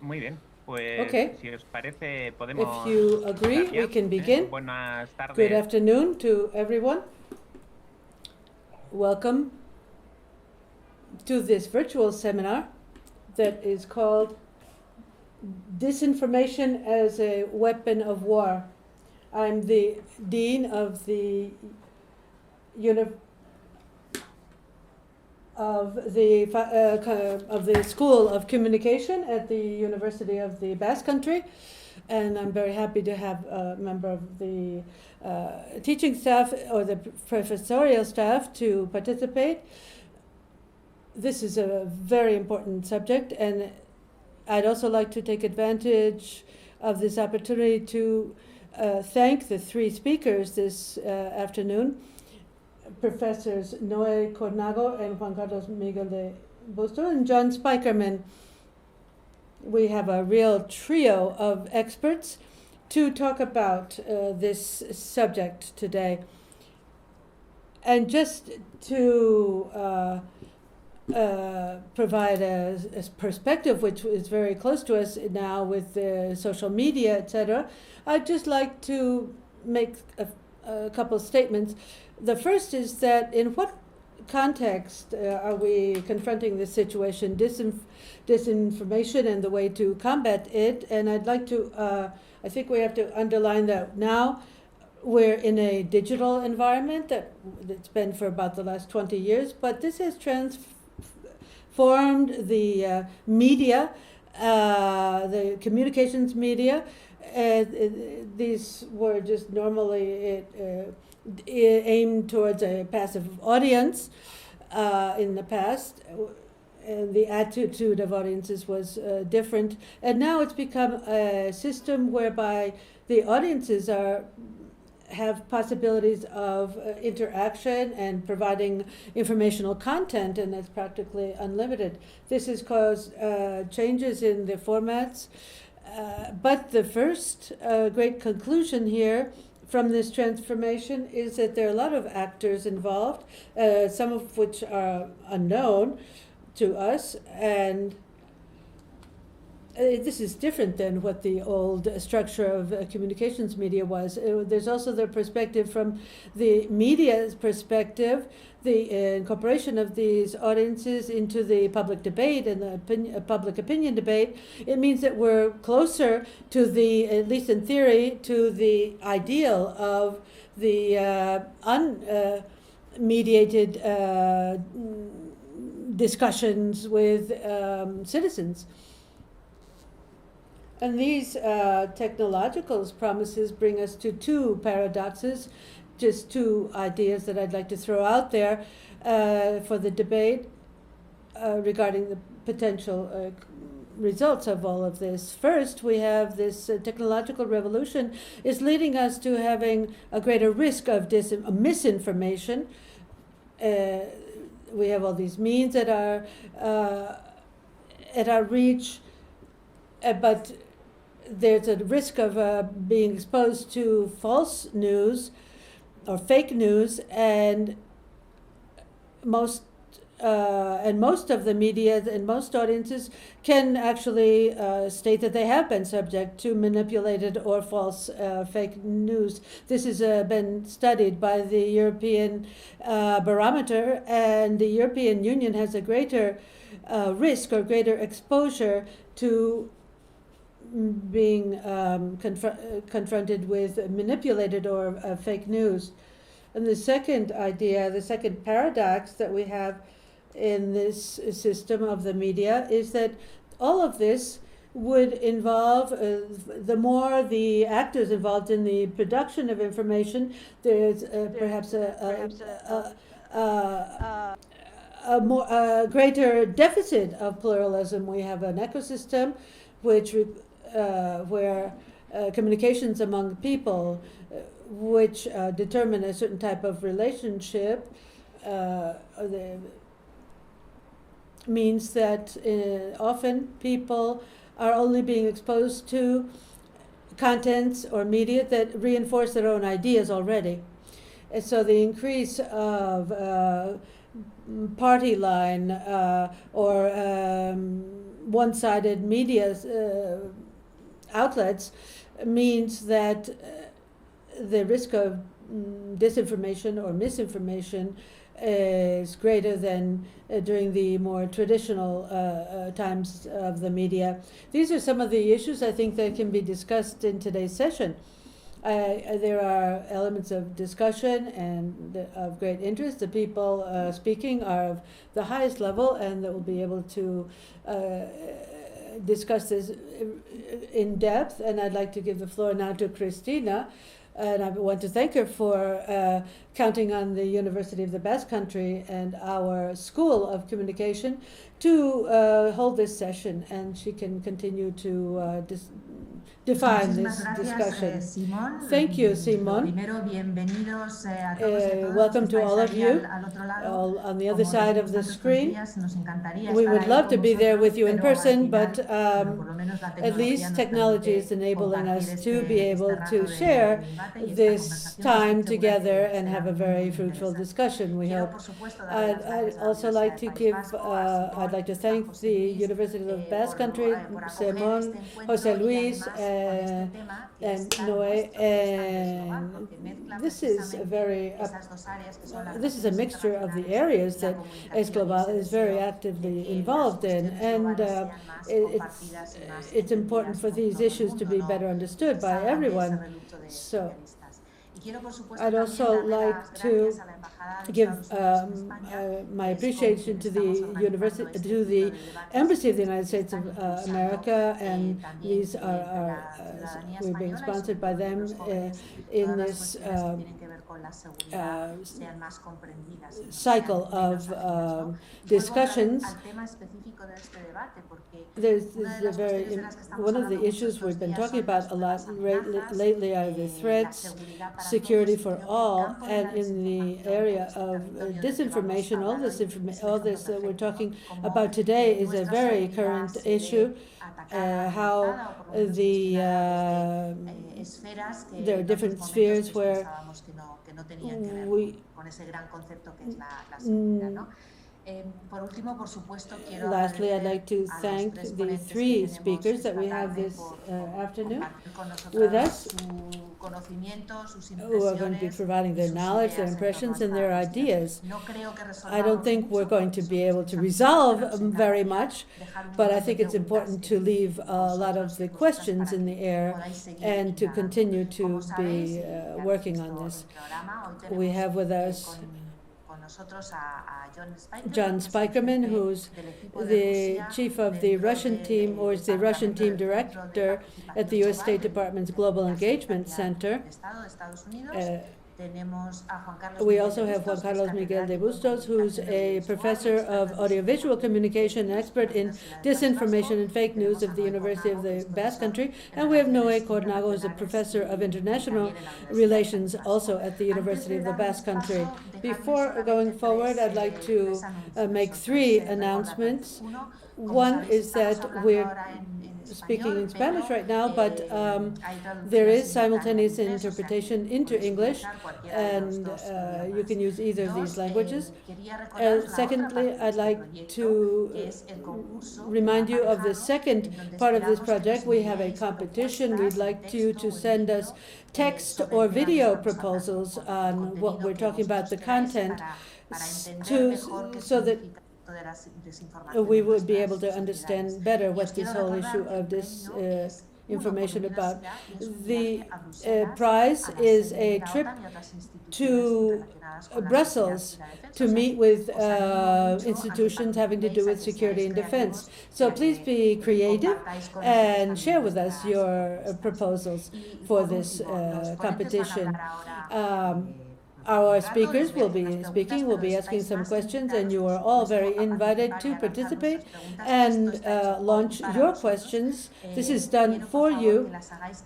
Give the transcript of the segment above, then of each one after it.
Muy bien, pues Okay. si os parece If podemos you agree, empezar ya. we can begin. Buenas Good tardes. afternoon to everyone. Welcome to this virtual seminar that is called Disinformation as a Weapon of War. I'm the Dean of the of the School of Communication at the University of the Basque Country, and I'm very happy to have a member of the teaching staff or the professorial staff to participate. This is a very important subject, and I'd also like to take advantage of this opportunity to thank the three speakers this afternoon, Professors Noé Cornago and Juan Carlos Miguel de Busto and John Spykerman. We have a real trio of experts to talk about this subject today. And just to provide a perspective which is very close to us now with social media, etc., I'd just like to make a couple of statements. The first is that in what context are we confronting this situation, disinformation and the way to combat it? And I'd like to, I think we have to underline that now we're in a digital environment that's been for about the last 20 years, but this has transformed the media, the communications media. These were just normally aimed towards a passive audience in the past, and the attitude of audiences was different. And now it's become a system whereby the audiences have possibilities of interaction and providing informational content, and that's practically unlimited. This has caused changes in the formats. But the first great conclusion here from this transformation is that there are a lot of actors involved, some of which are unknown to us, and this is different than what the old structure of communications media was. There's also the perspective from the media's perspective, the incorporation of these audiences into the public debate and the public opinion debate. It means that we're closer to the, at least in theory, to the ideal of the unmediated discussions with citizens. And these technological promises bring us to two paradoxes, just two ideas that I'd like to throw out there for the debate regarding the potential results of all of this. First, we have this technological revolution is leading us to having a greater risk of misinformation. We have all these means at our reach, but there's a risk of being exposed to false news or fake news, and most of the media and most audiences can actually state that they have been subject to manipulated or false fake news. This has been studied by the European Barometer, and the European Union has a greater risk or greater exposure to being confronted with manipulated or fake news. And the second idea, the second paradox that we have in this system of the media is that all of this would involve, the more the actors involved in the production of information, there's perhaps a greater deficit of pluralism. We have an ecosystem which where communications among people which determine a certain type of relationship means that often people are only being exposed to contents or media that reinforce their own ideas already. And so the increase of party line or one-sided media outlets means that the risk of disinformation or misinformation is greater than during the more traditional times of the media. These are some of the issues I think that can be discussed in today's session. There are elements of discussion and of great interest. The people speaking are of the highest level and that will be able to discuss this in depth. And I'd like to give the floor now to Cristina. And I want to thank her for counting on the University of the Basque Country and our School of Communication to hold this session, and she can continue to define this discussion. Thank you, Simón. Welcome to all of you on the other side of the screen. We would love to be there with you in person, but at least technology is enabling us to be able to share this time together and have a very fruitful discussion, we hope. I'd also like to I'd like to thank the University of the Basque Country, Simón, José Luis, and Noé, and this is a mixture of the areas that esglobal is very actively involved in, and it's important for these issues to be better understood by everyone. So I'd also like to give my appreciation to the Embassy of the United States of America, and these we're being sponsored by them in this cycle of discussions. One of the issues we've been talking about a lot lately are the threats, security for all, and in the area of disinformation, all this that we're talking about today is a very current issue. How there are different spheres where lastly, I'd like to thank the three speakers that we have this afternoon with us, who are going to be providing their knowledge, their impressions, and their ideas. I don't think we're going to be able to resolve very much, but I think it's important to leave a lot of the questions in the air and to continue to be working on this. We have with us John Spykerman, who's the chief of the Russian team, or is the Russian team director at the U.S. State Department's Global Engagement Center. We also have Juan Carlos Miguel de Bustos, who's a professor of audiovisual communication and expert in disinformation and fake news at the University of the Basque Country. And we have Noé Cornago, who's a professor of international relations also at the University of the Basque Country. Before going forward, I'd like to make three announcements. One is that we're speaking in Spanish right now, but there is simultaneous interpretation into English, and you can use either of these languages. Secondly, I'd like to remind you of the second part of this project. We have a competition. We'd like you to send us text or video proposals on what we're talking about, the content, so that we would be able to understand better what this whole issue of this information about. The prize is a trip to Brussels to meet with institutions having to do with security and defense. So please be creative and share with us your proposals for this competition. Our speakers will be speaking, will be asking some questions, and you are all very invited to participate and launch your questions. This is done for you,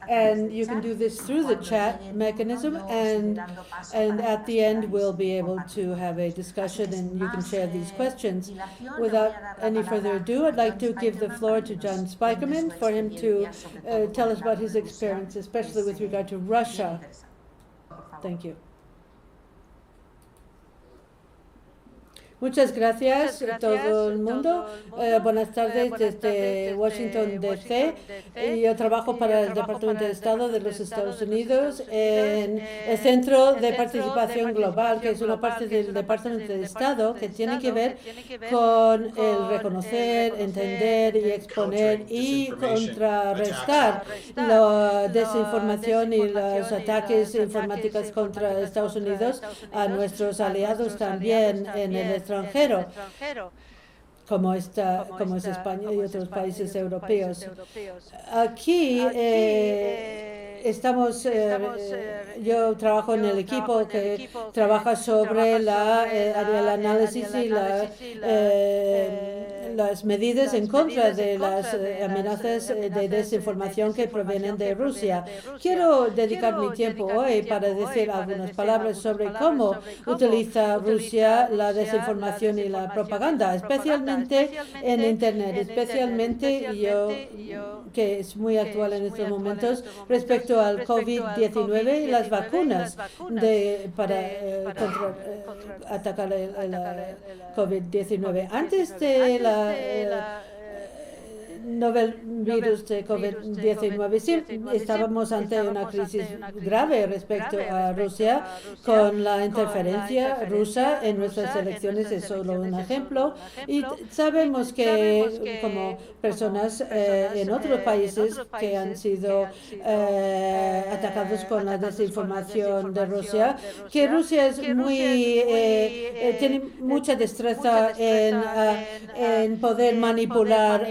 and you can do this through the chat mechanism, and at the end we'll be able to have a discussion and you can share these questions. Without any further ado, I'd like to give the floor to John Spykerman for him to tell us about his experience, especially with regard to Russia. Thank you. Muchas gracias a todo el mundo. Buenas tardes desde Washington, D.C. Yo trabajo para el Departamento de Estado de los Estados Unidos en el Centro de Participación Global, que es una parte del Departamento de Estado que tiene que ver con el reconocer, entender y exponer y contrarrestar la desinformación y los ataques informáticos contra Estados Unidos a nuestros aliados también en el extranjero, como es España y otros países europeos. Aquí yo trabajo en el equipo que trabaja sobre el análisis y las medidas en contra de las amenazas de desinformación que provienen de Rusia. Quiero dedicar mi tiempo hoy para decir algunas palabras sobre cómo utiliza Rusia la desinformación y la propaganda, especialmente en Internet, especialmente que es muy actual en estos momentos respecto al COVID-19 y las vacunas para atacar el COVID-19. Antes de la novel virus de COVID-19. Sí, estábamos ante una crisis grave respecto a Rusia, con la interferencia rusa en nuestras elecciones es solo un ejemplo. Y sabemos que como personas en otros países que han sido atacados con la desinformación de Rusia, que Rusia es tiene mucha destreza en poder manipular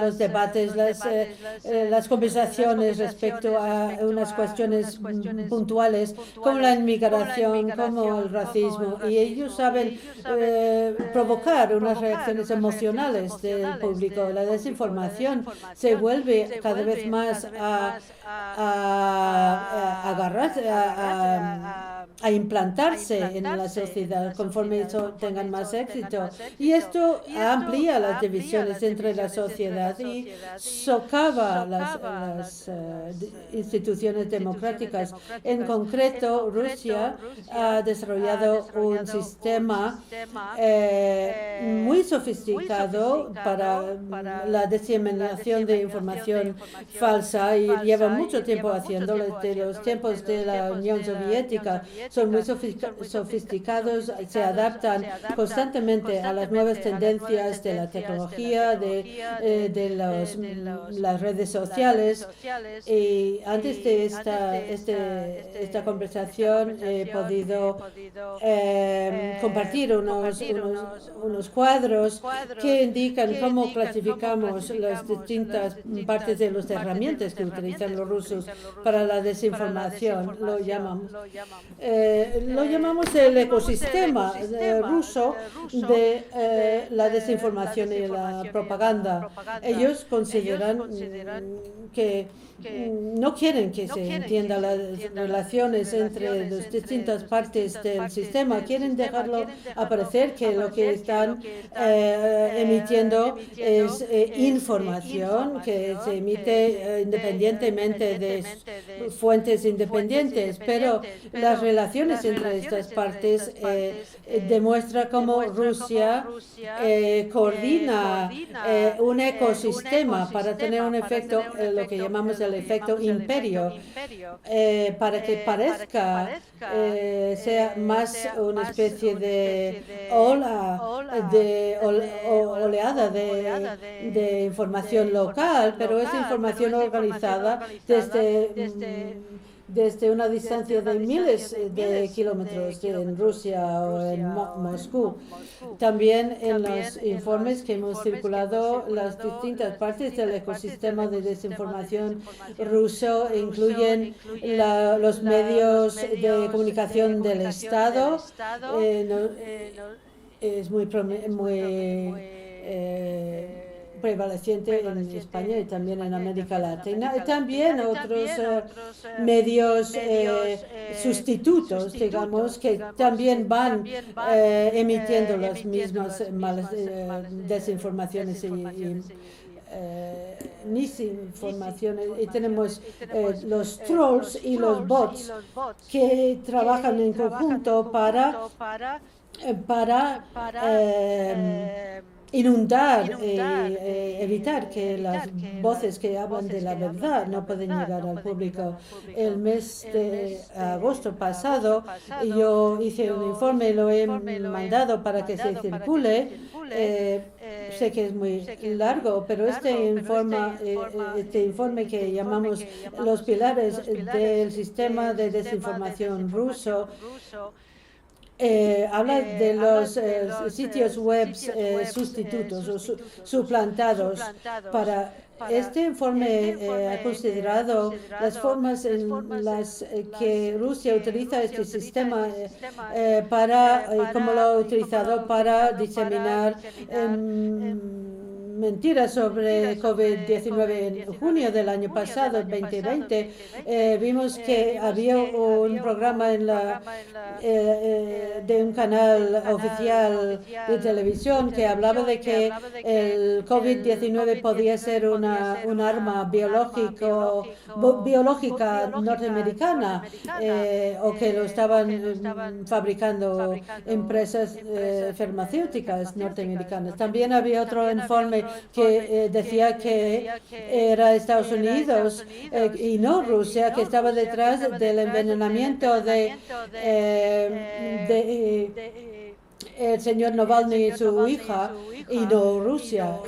los debates, las conversaciones respecto a unas cuestiones puntuales como la inmigración, como el racismo, y ellos saben provocar unas reacciones emocionales del público. La desinformación se vuelve cada vez más a implantarse en la sociedad conforme tengan más éxito, y esto amplía las divisiones entre la sociedad y socava las instituciones democráticas. En concreto, Rusia ha desarrollado un sistema muy sofisticado para la diseminación de información falsa, y lleva mucho tiempo haciéndolo desde los tiempos de la Unión Soviética. Son muy sofisticados, se adaptan constantemente a las nuevas tendencias de la tecnología, de las redes sociales. Y antes de esta conversación he podido compartir unos cuadros que indican cómo clasificamos las distintas partes de las herramientas que utilizan los rusos para la desinformación. Lo llamamos el ecosistema ruso de la desinformación y la propaganda. Ellos consideran que no quieren que se entiendan las relaciones entre las distintas partes del sistema. Quieren dejarlo aparecer que lo que están emitiendo es información que se emite independientemente de fuentes independientes, pero las relaciones entre estas partes demuestran cómo Rusia coordina un ecosistema para tener un efecto, lo que llamamos el efecto imperio, para que parezca sea más una especie de oleada de información local, pero es información organizada desde una distancia de miles de kilómetros en Rusia o en Moscú. También en los informes que hemos circulado, las distintas partes del ecosistema de desinformación ruso incluyen los medios de comunicación del Estado. Es muy prevaleciente en España y también en América Latina, y también otros medios sustitutos, digamos, que también van emitiendo las mismas malas desinformaciones y misinformaciones. Y tenemos los trolls y los bots que trabajan en conjunto para para inundar y evitar que las voces que hablan de la verdad no pueden llegar al público. El mes de agosto pasado yo hice un informe, lo he mandado para que se circule. Sé que es muy largo, pero este informe que llamamos los pilares del sistema de desinformación ruso habla de los sitios web sustitutos o suplantados. Para este informe ha considerado las formas en las que Rusia utiliza este sistema como lo ha utilizado para diseminar mentiras sobre COVID-19. En junio del año pasado, 2020, vimos que había un programa de un canal oficial de televisión que hablaba de que el COVID-19 podía ser un arma biológica norteamericana o que lo estaban fabricando empresas farmacéuticas norteamericanas. También había otro informe que decía que era Estados Unidos y no Rusia que estaba detrás del envenenamiento de el señor Navalny y su hija y no Rusia.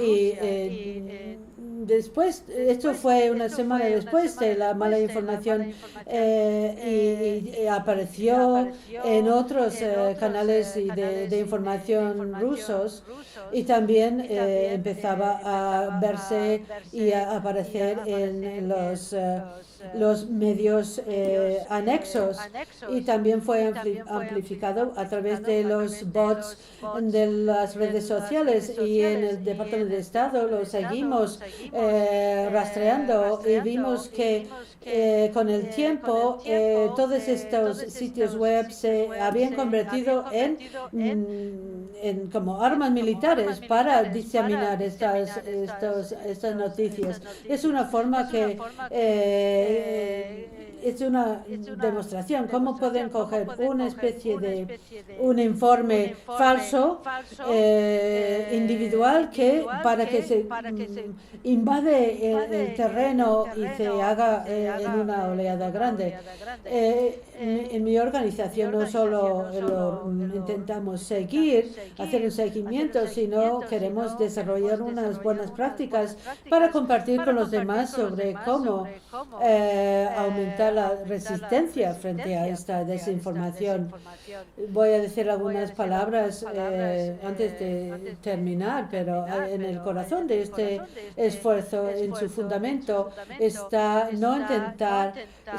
Después, esto fue una semana después de la mala información y apareció en otros canales de información rusos y también empezaba a verse y a aparecer en los medios anexos y también fue amplificado a través de los bots de las redes sociales y en el Departamento de Estado lo seguimos rastreando y vimos que con el tiempo todos estos sitios web se habían convertido en como armas militares para diseminar estas noticias. Es una forma que es una demostración cómo pueden coger una especie de un informe falso individual para que se invade el terreno y se haga en una oleada grande. En mi organización no solo lo intentamos hacer un seguimiento, sino queremos desarrollar unas buenas prácticas para compartir con los demás sobre cómo aumentar la resistencia frente a esta desinformación. Voy a decir algunas palabras antes de terminar, pero en el corazón de este esfuerzo, en su fundamento, está no intentar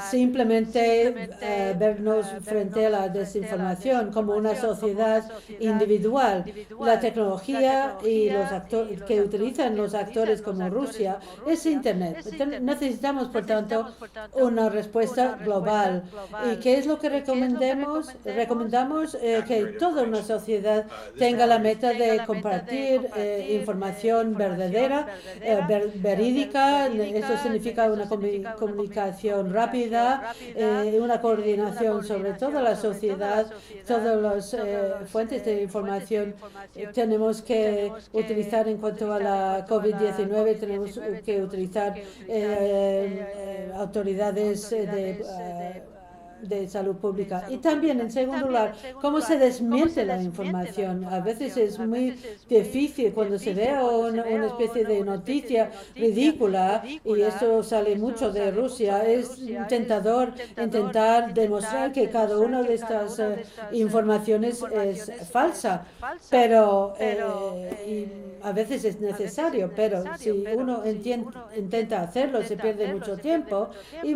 simplemente vernos frente a la desinformación como una sociedad individual. La tecnología y los actores que utilizan los actores como Rusia es Internet. Necesitamos, por tanto, una respuesta global. ¿Y qué es lo que recomendamos? Recomendamos que toda una sociedad tenga la meta de compartir información verdadera, verídica. Eso significa una comunicación rápida, una coordinación sobre toda la sociedad, todas las fuentes de información. Tenemos que utilizar en cuanto a la COVID-19, tenemos que utilizar autoridades de salud pública. Y también, en segundo lugar, cómo se desmiente la información. A veces es muy difícil cuando se ve una especie de noticia ridícula, y esto sale mucho de Rusia. Es tentador intentar demostrar que cada una de estas informaciones es falsa, pero a veces es necesario, pero si uno intenta hacerlo se pierde mucho tiempo y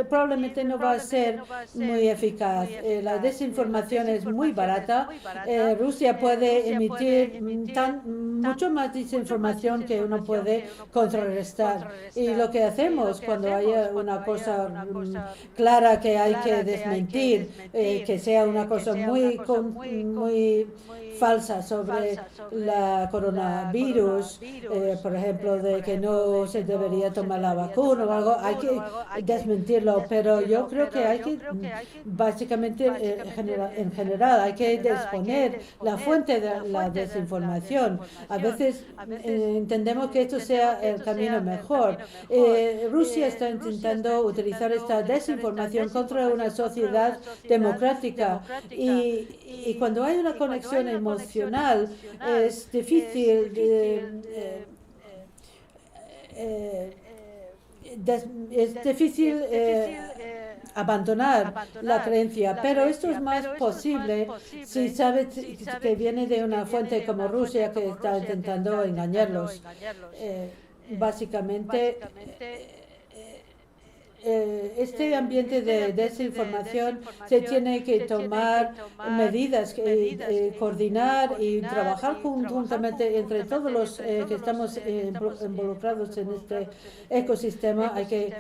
probablemente no va a ser muy eficaz. La desinformación es muy barata. Rusia puede emitir mucho más desinformación que uno puede contrarrestar. Y lo que hacemos cuando haya una cosa clara que hay que desmentir, que sea una cosa muy falsa sobre la coronavirus, por ejemplo, de que no se debería tomar la vacuna o algo, hay que desmentirlo, pero yo yo creo que hay que, básicamente, en general, hay que exponer la fuente de la desinformación. A veces entendemos que esto sea el camino mejor. Rusia está intentando utilizar esta desinformación contra una sociedad democrática y cuando hay una conexión emocional es difícil abandonar la creencia, pero esto es más posible si sabes que viene de una fuente como Rusia que está intentando engañarlos. Básicamente, este ambiente de desinformación se tiene que tomar medidas, coordinar y trabajar conjuntamente entre todos los que estamos involucrados en este ecosistema. Hay que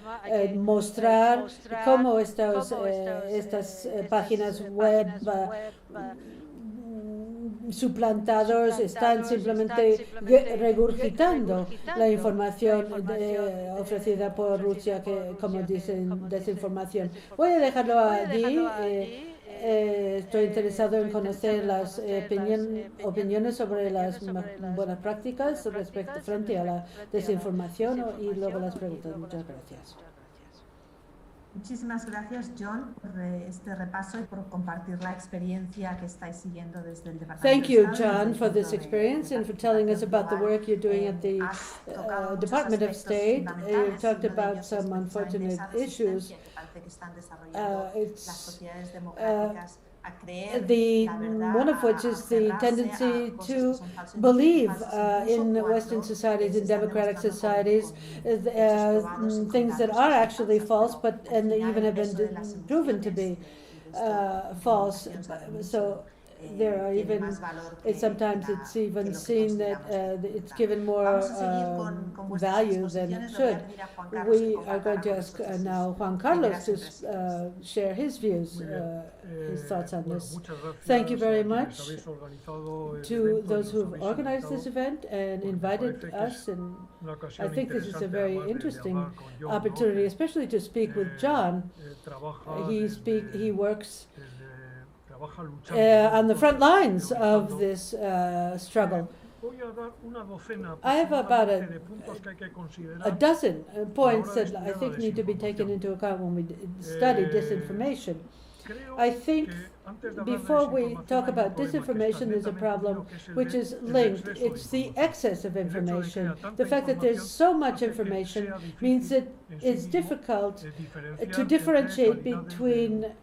mostrar cómo estas páginas web suplantados están simplemente regurgitando la información ofrecida por Rusia, que, como dicen, desinformación. Voy a dejarlo allí. Estoy interesado en conocer las opiniones sobre las buenas prácticas frente a la desinformación y luego las preguntas. Muchas gracias. Muchísimas gracias, John, por este repaso y por compartir la experiencia que estáis siguiendo desde el Departamento. Thank you, John, for this experience and for telling us about the work you're doing at the Department of State. You've talked about some unfortunate issues. One of which is the tendency to believe in Western societies, in democratic societies, things that are actually false, and they even have been proven to be false. So there are even, sometimes it's even seen that it's given more value than it should. We are going to ask now Juan Carlos to share his views, his thoughts on this. Thank you very much to those who have organized this event and invited us, and I think this is a very interesting opportunity, especially to speak with John. He works on the front lines of this struggle. I have about a dozen points that I think need to be taken into account when we study disinformation. I think before we talk about disinformation, there's a problem which is linked. It's the excess of information. The fact that there's so much information means that it's difficult to differentiate between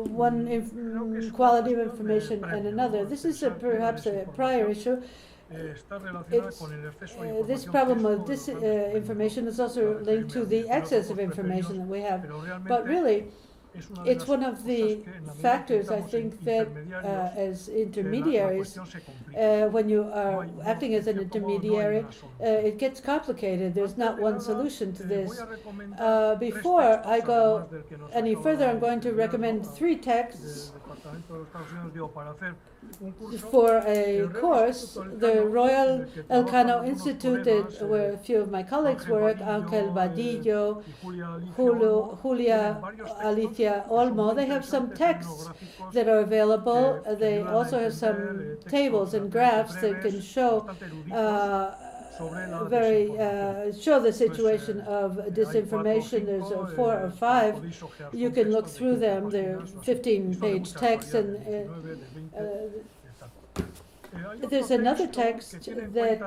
one quality of information and another. This is perhaps a prior issue. This problem of disinformation is also linked to the excess of information that we have. But really, it's one of the factors, I think, that as intermediaries, when you are acting as an intermediary, it gets complicated. There's not one solution to this. Before I go any further, I'm going to recommend 3 texts for a course. The Royal Elcano Institute, where a few of my colleagues work, Ángel Vadillo, Julia Alicia Olmo, they have some texts that are available. They also have some tables and graphs that can show show the situation of disinformation. There's 4 or 5. You can look through them. They're 15-page texts, and there's another text that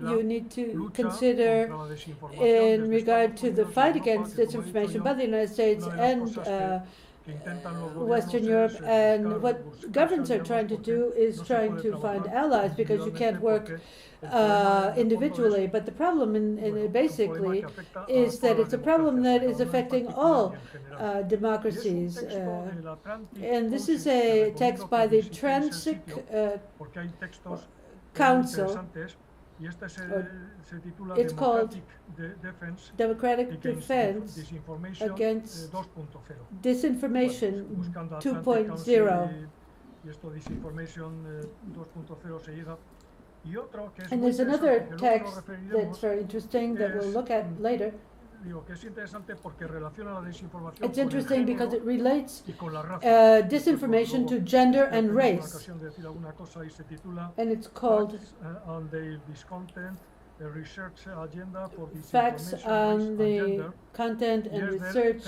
you need to consider in regard to the fight against disinformation by the United States and Western Europe, and what governments are trying to do is trying to find allies, because you can't work individually. But the problem basically is that it's a problem that is affecting all democracies. And this is a text by the Transic Council. It's called Democratic Defense Against Disinformation 2.0. And there's another text that's very interesting that we'll look at later. It's interesting because it relates disinformation to gender and race. And it's called Facts on the Content and Research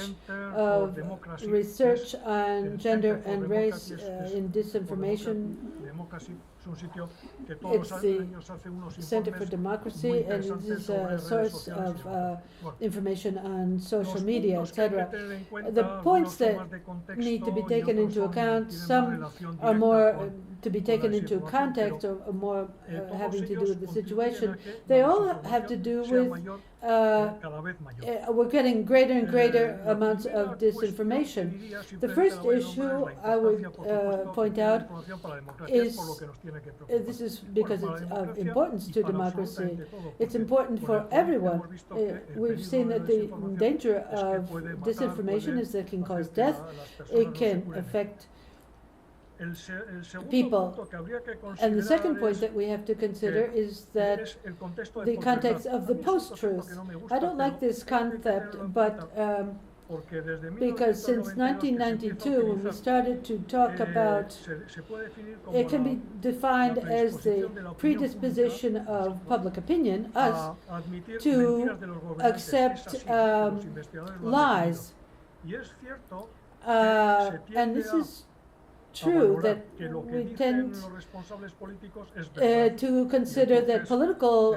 of Research on Gender and Race in Disinformation. It's the Center for Democracy, and it is a source of information on social media, etc. The points that need to be taken into account, some are more to be taken into context or more having to do with the situation. They all have to do with we're getting greater and greater amounts of disinformation. The first issue I would point out is, this is because it's of importance to democracy, it's important for everyone. We've seen that the danger of disinformation is that it can cause death, it can affect people. And the second point that we have to consider is that the context of the post-truth. I don't like this concept, but because since 1992, when we started to talk about, it can be defined as the predisposition of public opinion, us, to accept lies. And this is true that we tend to consider that political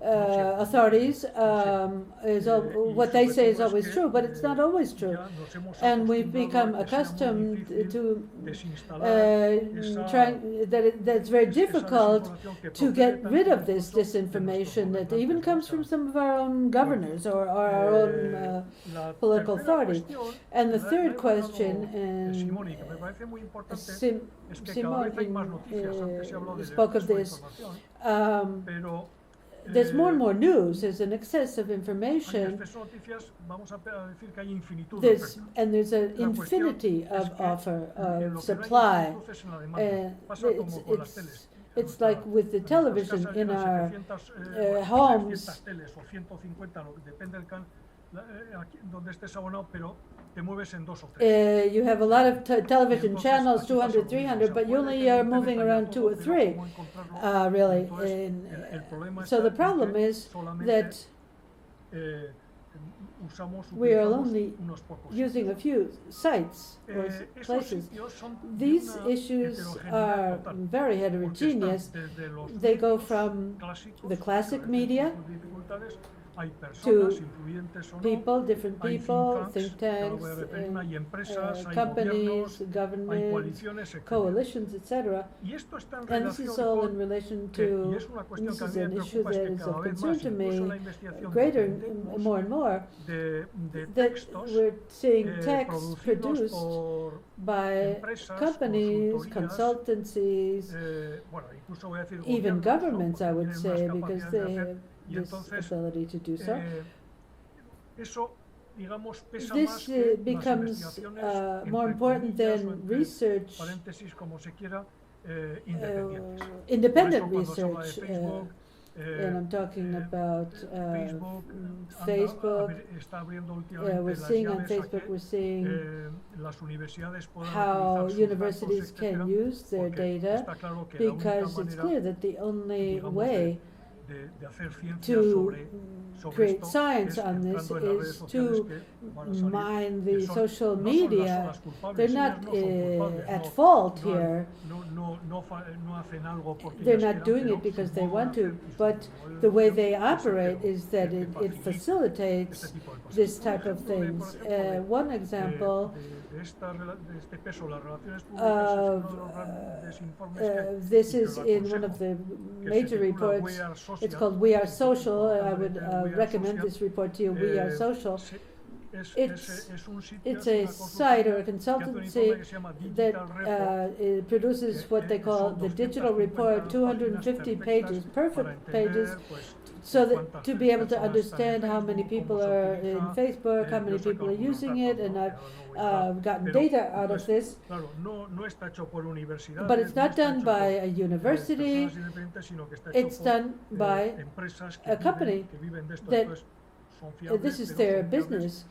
authorities what they say is always true, but it's not always true. And we've become accustomed to trying that it's very difficult to get rid of this disinformation that even comes from some of our own governors or our own political authorities. And the third question, and Simón spoke of this. There's more and more news. There's an excess of information. There's an infinity of offer, of supply. It's like with the television in our homes. You have a lot of television channels, 200, 300, but you only are moving around 2 or 3, really. So the problem is that we are only using a few sites or places. These issues are very heterogeneous. They go from the classic media to people, different people, think tanks, companies, governments, coalitions, etc. And this is all in relation to, this is an issue that is of concern to me, greater, more and more, that we're seeing texts produced by companies, consultancies, even governments, I would say, because they have this ability to do so. This becomes more important than research, independent research, and I'm talking about Facebook. We're seeing on Facebook, we're seeing how universities can use their data, because it's clear that the only way to create science on this is to mine the social media. They're not at fault here. They're not doing it because they want to, but the way they operate is that it facilitates this type of things. One example this is in one of the major reports. It's called We Are Social. I would recommend this report to you, We Are Social. It's a site or a consultancy that produces what they call the digital report, 250 pages, perfect pages, so that to be able to understand how many people are in Facebook, how many people are using it, and I've gotten data out of this. But it's not done by a university, it's done by a company that this is their business,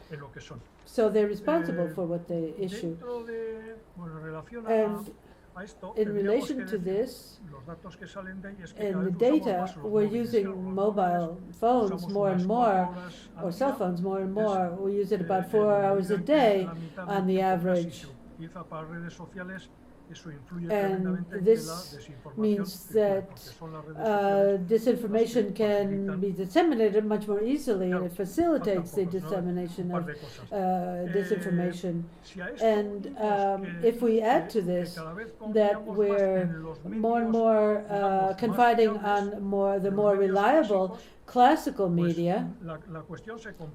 so they're responsible for what they issue. And in relation to this, in the data, we're using mobile phones more and more, or cell phones more and more. We use it about 4 hours a day on the average. And this means that disinformation can be disseminated much more easily, and it facilitates the dissemination of disinformation. And if we add to this that we're more and more confiding on the more reliable classical media,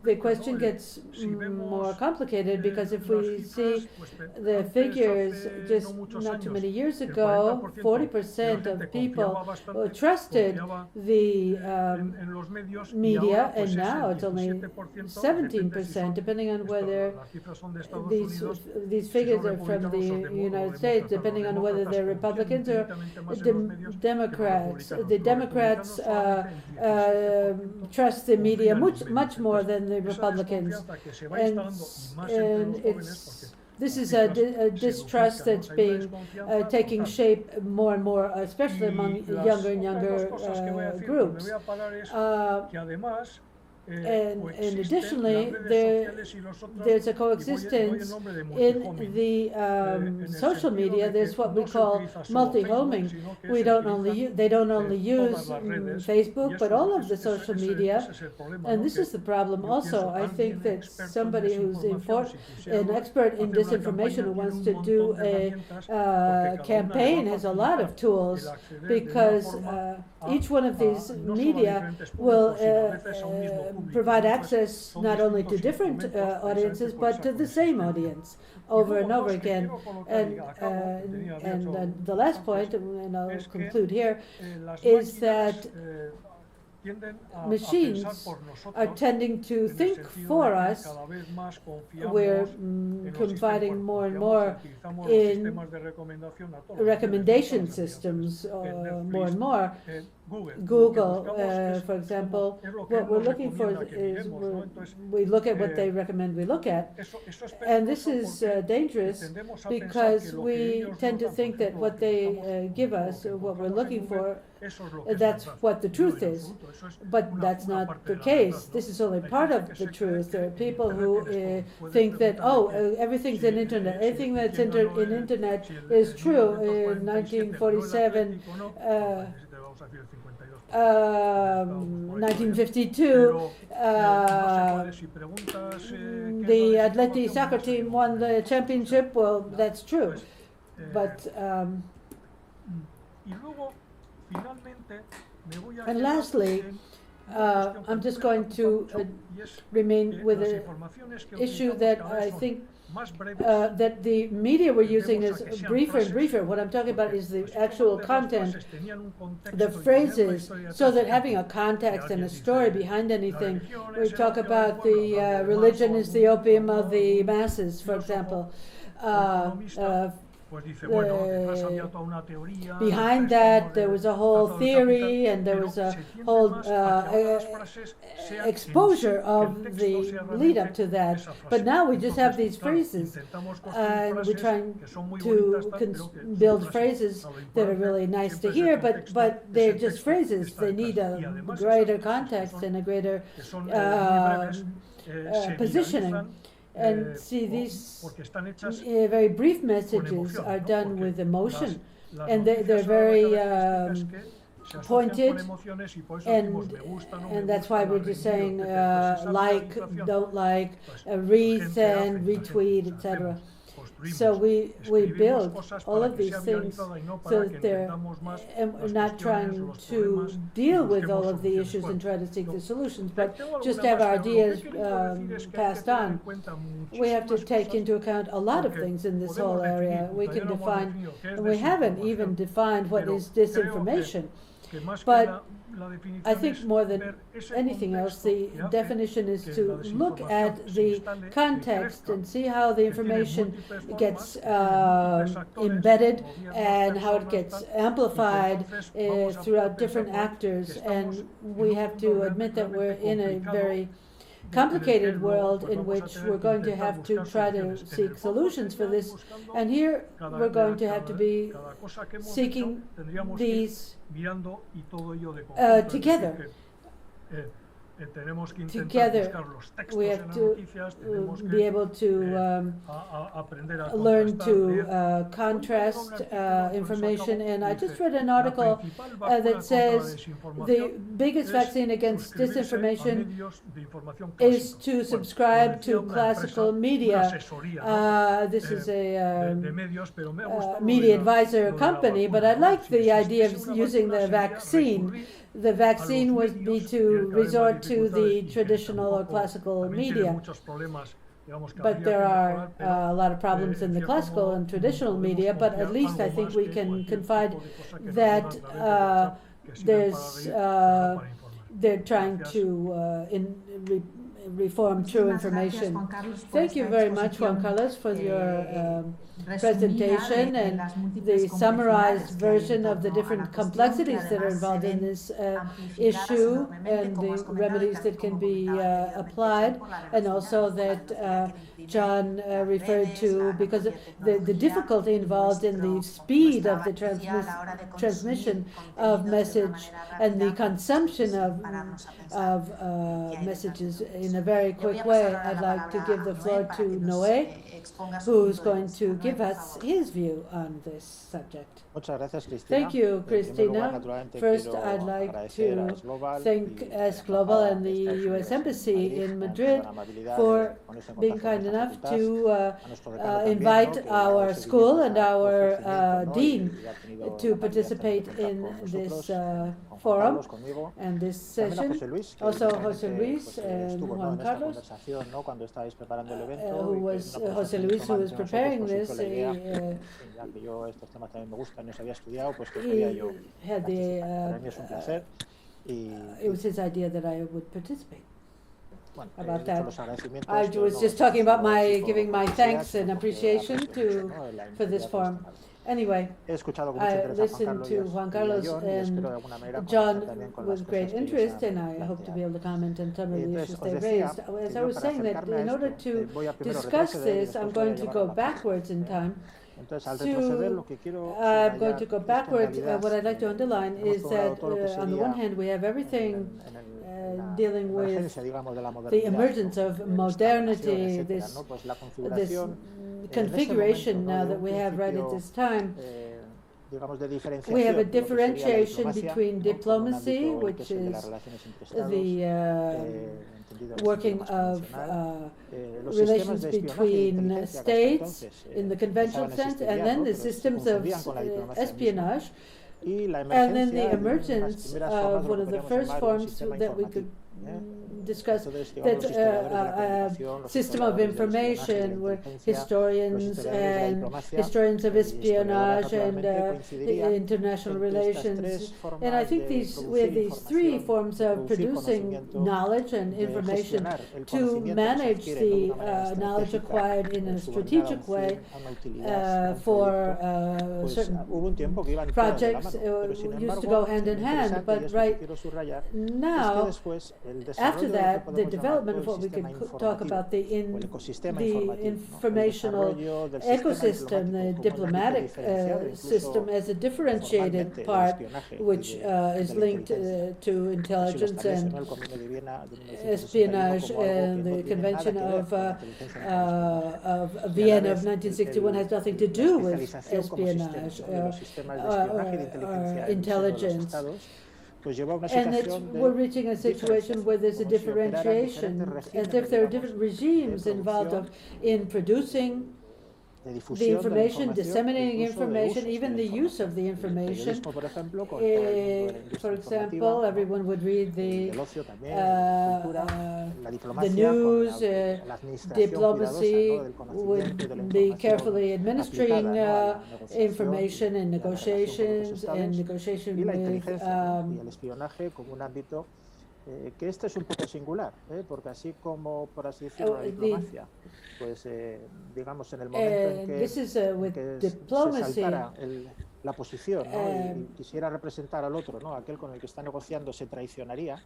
the question gets more complicated, because if we see the figures just not too many years ago, 40% of people trusted the media, and now it's only 17%, depending on whether these figures are from the United States, depending on whether they're Republicans or Democrats. The Democrats trust the media much more than the Republicans, and this is a distrust that's being taking shape more and more, especially among younger and younger groups. And additionally, there's a coexistence in the social media. There's what we call multi-homing. They don't only use Facebook, but all of the social media. And this is the problem also. I think that somebody who's an expert in disinformation who wants to do a campaign has a lot of tools, because each one of these media will provide access not only to different audiences, but to the same audience over and over again. And the last point, and I'll conclude here, is that machines are tending to think for us. We're confiding more and more in recommendation systems, more and more. Google, for example, what we're looking for is we look at what they recommend we look at. And this is dangerous, because we tend to think that what they give us, what we're looking for, that's what the truth is. But that's not the case. This is only part of the truth. There are people who think that, everything's in internet. Everything that's in internet is true. In 1947, 1952, the Atleti soccer team won the championship. Well, that's true. But and lastly, I'm just going to remain with an issue that I think that the media we're using is briefer and briefer. What I'm talking about is the actual content, the phrases, so that having a context and a story behind anything. We talk about the religion is the opium of the masses, for example. Behind that, there was a whole theory, and there was a whole exposure of the lead up to that. But now we just have these phrases, and we're trying to build phrases that are really nice to hear, but they're just phrases. They need a greater context and a greater positioning. And see, these very brief messages are done with emotion, and they're very pointed, and that's why we're just saying like, don't like, resend, retweet, etc. So we build all of these things so that they're not trying to deal with all of the issues and try to seek the solutions, but just have our ideas passed on. We have to take into account a lot of things in this whole area. We can define, and we haven't even defined what is disinformation. But I think more than anything else, the definition is to look at the context and see how the information gets embedded and how it gets amplified throughout different actors. And we have to admit that we're in a very complicated world in which we're going to have to try to seek solutions for this. And here we're going to have to be seeking these together. Together, we have to be able to learn to contrast information. And I just read an article that says the biggest vaccine against disinformation is to subscribe to classical media. This is a media advisor company, but I like the idea of using the vaccine. The vaccine would be to resort to the traditional or classical media. But there are a lot of problems in the classical and traditional media, but at least I think we can confide that they're trying to reform true information. Thank you very much, Juan Carlos, for your presentation and the summarized version of the different complexities that are involved in this issue and the remedies that can be applied, and also that John referred to, because the difficulty involved in the speed of the transmission of message and the consumption of messages in a very quick way. I'd like to give the floor to Noé, who's going to give us his view on this subject. Thank you, Cristina. First, I'd like to thank esglobal and the U.S. Embassy in Madrid for being kind enough to invite our school and our dean to participate in this forum and this session. Also, José Luis and Juan Carlos, who was preparing this. It was his idea that I would participate. About that, I was just talking about giving my thanks and appreciation for this forum. Anyway, I listened to Juan Carlos and John with great interest, and I hope to be able to comment on some of the issues they raised. As I was saying, that in order to discuss this, I'm going to go backwards in time. I'm going to go backwards. What I'd like to underline is that on the one hand, we have everything dealing with the emergence of modernity, this configuration now that we have right at this time. We have a differentiation between diplomacy, which is the working of relations between states in the conventional sense, and then the systems of espionage, and then the emergence of one of the first forms that we could discuss, that system of information where historians of espionage and international relations. And I think we have these three forms of producing knowledge and information to manage the knowledge acquired in a strategic way for certain projects. Used to go hand in hand, but right now, after that, the development of what we could talk about, the informational ecosystem, the diplomatic system as a differentiated part, which is linked to intelligence and espionage, and the Convention of Vienna of 1961 has nothing to do with espionage or intelligence. And we're reaching a situation where there's a differentiation, as if there are different regimes involved in producing de the difusión information, de disseminating incluso de information, usos even de the use of the El information. periodismo, por ejemplo, con todo el mundo de la industria For informativa, example, ¿no? everyone would read the Del ocio también, de la cultura, la the diplomacia news, con la administración cuidadosa, diplomacy ¿no? del conocimiento y de la would be información carefully administering aplicada, ¿no? a la negociación information and y a la relación con otros negotiations and estados, negotiation y la with inteligencia, ¿no? y el espionaje como un ámbito que este es un poco singular, porque así como, por así decirlo, la diplomacia, pues digamos en el momento en que, se saltara la posición, ¿no? y quisiera representar al otro, ¿no? aquel con el que está negociando, se traicionaría,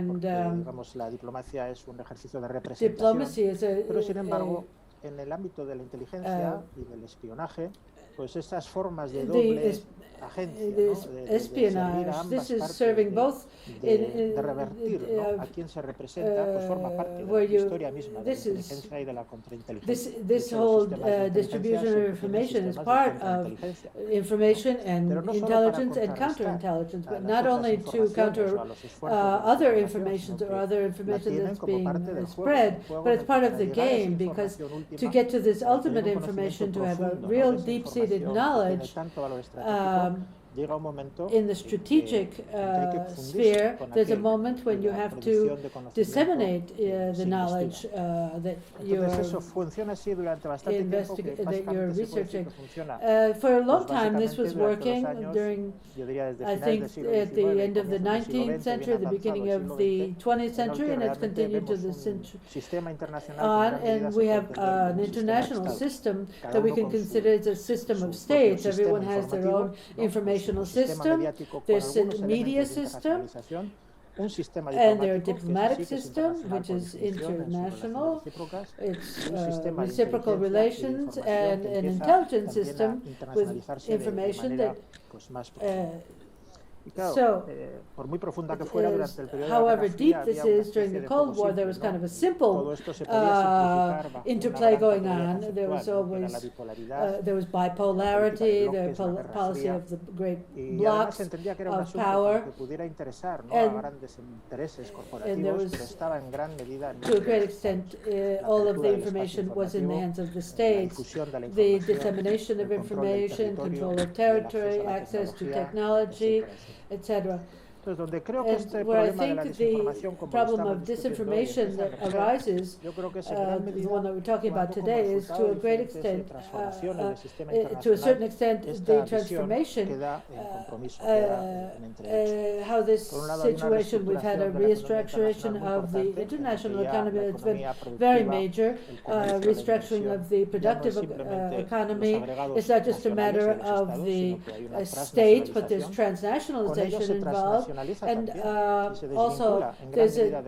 porque, digamos, la diplomacia es un ejercicio de representación, pero sin embargo, en el ámbito de la inteligencia y del espionaje, pues esas formas de doble agencia, ¿no? de servir a ambas partes, de revertir, ¿no? a quien se representa, pues forma parte de la historia misma de la inteligencia y de la contrainteligencia. This whole distribution of information is part of information and intelligence and counterintelligence, but not only to counter other information or other information that's being spread, but it's part of the game, because to get to this ultimate information, to have a real deep-seated knowledge in the strategic sphere, there's a moment when you have to disseminate the knowledge that you're researching. For a long time, this was working during, I think, at the end of the 19th century, the beginning of the 20th century, and it's continued to the century on, and we have an international system that we can consider as a system of states. Everyone has their own informational system, there's a media system, and their diplomatic system, which is international, it's reciprocal relations, and an intelligence system with information that however deep this is, during the Cold War, there was kind of a simple interplay going on. There was always there was bipolarity, the policy of the great blocks of power, and there was, to a great extent, all of the information was in the hands of the states. The dissemination of information, control of territory, access to technology, etc. And where I think the problem of disinformation that arises, the one that we're talking about today, is to a great extent, to a certain extent, the transformation, how this situation, we've had a restructuration of the international economy that's been very major, restructuring of the productive economy. It's not just a matter of the state, but there's transnationalization involved. And also there's a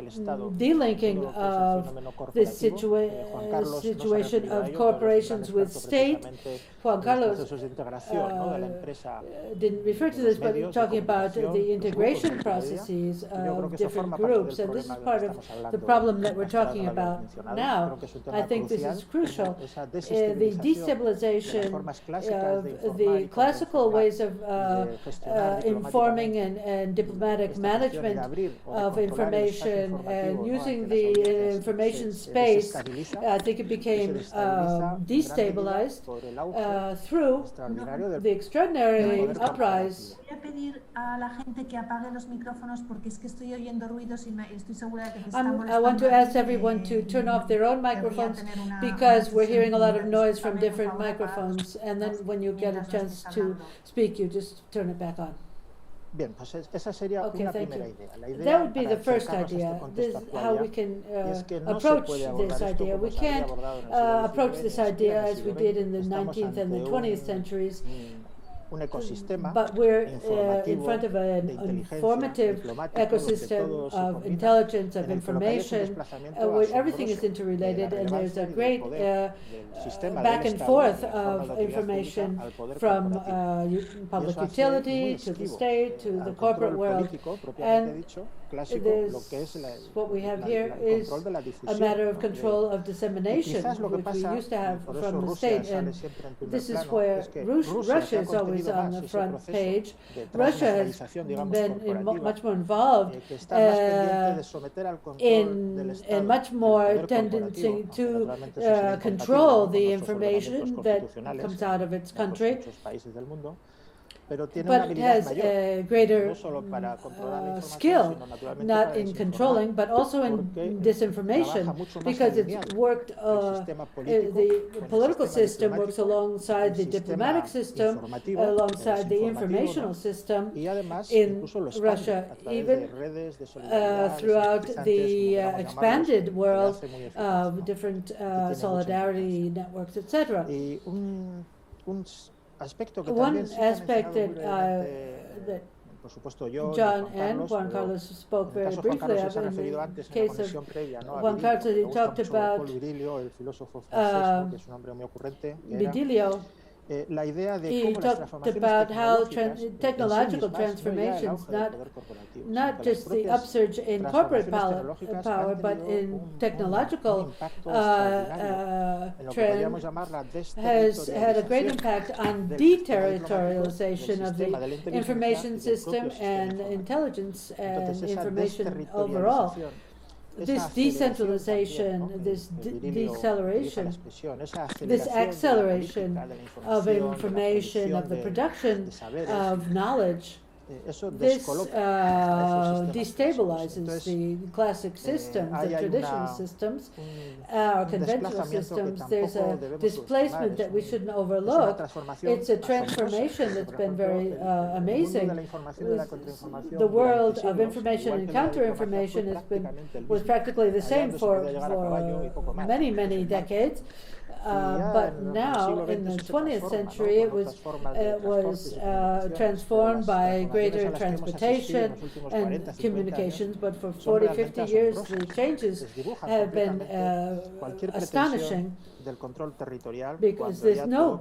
delinking of this situation of corporations with state. Juan Carlos didn't refer to this, but talking about the integration processes of different groups, and this is part of the problem that we're talking about now. I think this is crucial. The destabilization of the classical ways of informing and diplomatic management of information and using the information space, I think it became destabilized through the extraordinary uprise. Voy a pedir a la gente que apague los micrófonos porque es que estoy oyendo ruidos y estoy segura de que se está molestando. I want to ask everyone to turn off their own microphones because we're hearing a lot of noise from different microphones, and then when you get a chance to speak, you just turn it back on. Bien, pues esa sería una primera idea. La idea that would be the para first acercarnos a idea. este This contexto how we actual can es que no se approach puede abordar this esto idea. como We se había can't abordado en el siglo approach XIX, this ni siquiera idea en el as we siglo did XX. in the Estamos 19th and the ante 20th centuries. un ecosistema But we're in informativo front of an de inteligencia informative diplomático, donde ecosystem todo se of combina, intelligence, en of el que lo que hay es un information, desplazamiento where everything is asombroso interrelated, de la and there's a relevancia y del great poder del sistema back del and Estado, forth de forma de of autoridad information pública, al poder from corporativo. public Eso hace utility muy to the esquivo state to the al corporate control world. político, propiamente And dicho, clásico, lo que es what we have el here is control de la a difusión, matter of ¿no? control of dissemination, quizás lo que which we pasa, used to have por eso from the Rusia state, sale and siempre en primer this is plano, where es que Russia que ha is always comes on the front page. Russia has been much more involved in much more tendency to control the information that comes out of its country. But it has a greater skill, not in controlling, but also in disinformation, because it's worked, the political system works alongside the diplomatic system, alongside the informational system in Russia, even throughout the expanded world of different solidarity networks, etc. One aspect that John and Juan Carlos spoke very briefly of, in the case of Juan Carlos, he talked about Vidilio. He talked about how technological transformations, not just the upsurge in corporate power, but in technological trend, has had a great impact on deterritorialization of the information system and intelligence and information overall. This decentralization, this deceleration, this acceleration of information, of the production of knowledge, this destabilizes the classic systems, the traditional systems, our conventional systems. There's a displacement that we shouldn't overlook. It's a transformation that's been very amazing. The world of information and counter-information was practically the same for many, many decades. But now, in the 20th century, it was transformed by greater transportation and communications. But for 40, 50 years, the changes have been astonishing, because there's no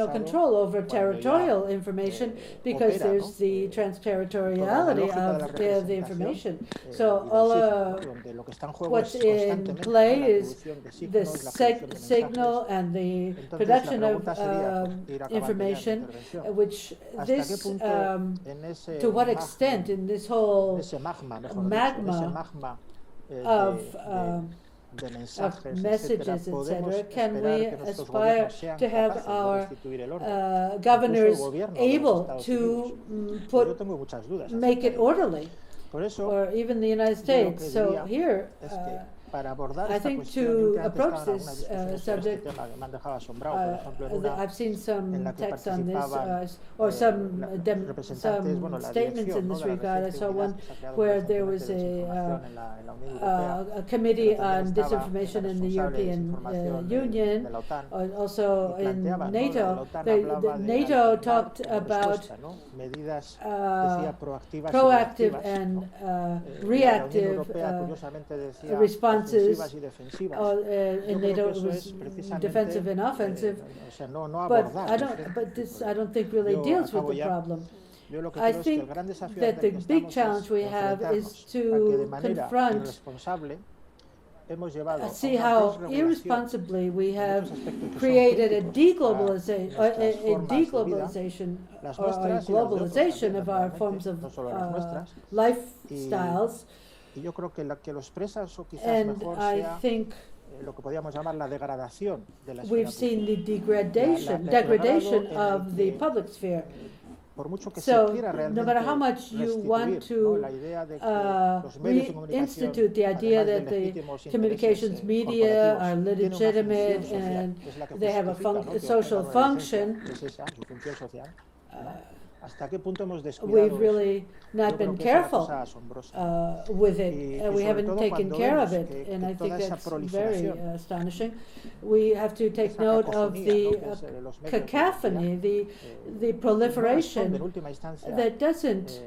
control over territorial information, because there's the transterritoriality of the information. So what's in play is the signal and the production of information, which this, to what extent in this whole magma of messages, etc., can we aspire to have our governors able to make it orderly, or even the United States? So here, I think to approach this subject, I've seen some text on this, or some statements in this regard. I saw one where there was a committee on disinformation in the European Union, also in NATO. NATO talked about proactive and reactive responses. In NATO, it was defensive and offensive, but I don't think really deals with the problem. I think that the big challenge we have is to confront, see how irresponsibly we have created a deglobalization or a globalization of our forms of lifestyles. And I think we've seen the degradation of the public sphere. So no matter how much you want to reinstitute the idea that the communications media are legitimate and they have a social function, we've really not been careful with it. We haven't taken care of it, and I think that's very astonishing. We have to take note of the cacophony, the proliferation that doesn't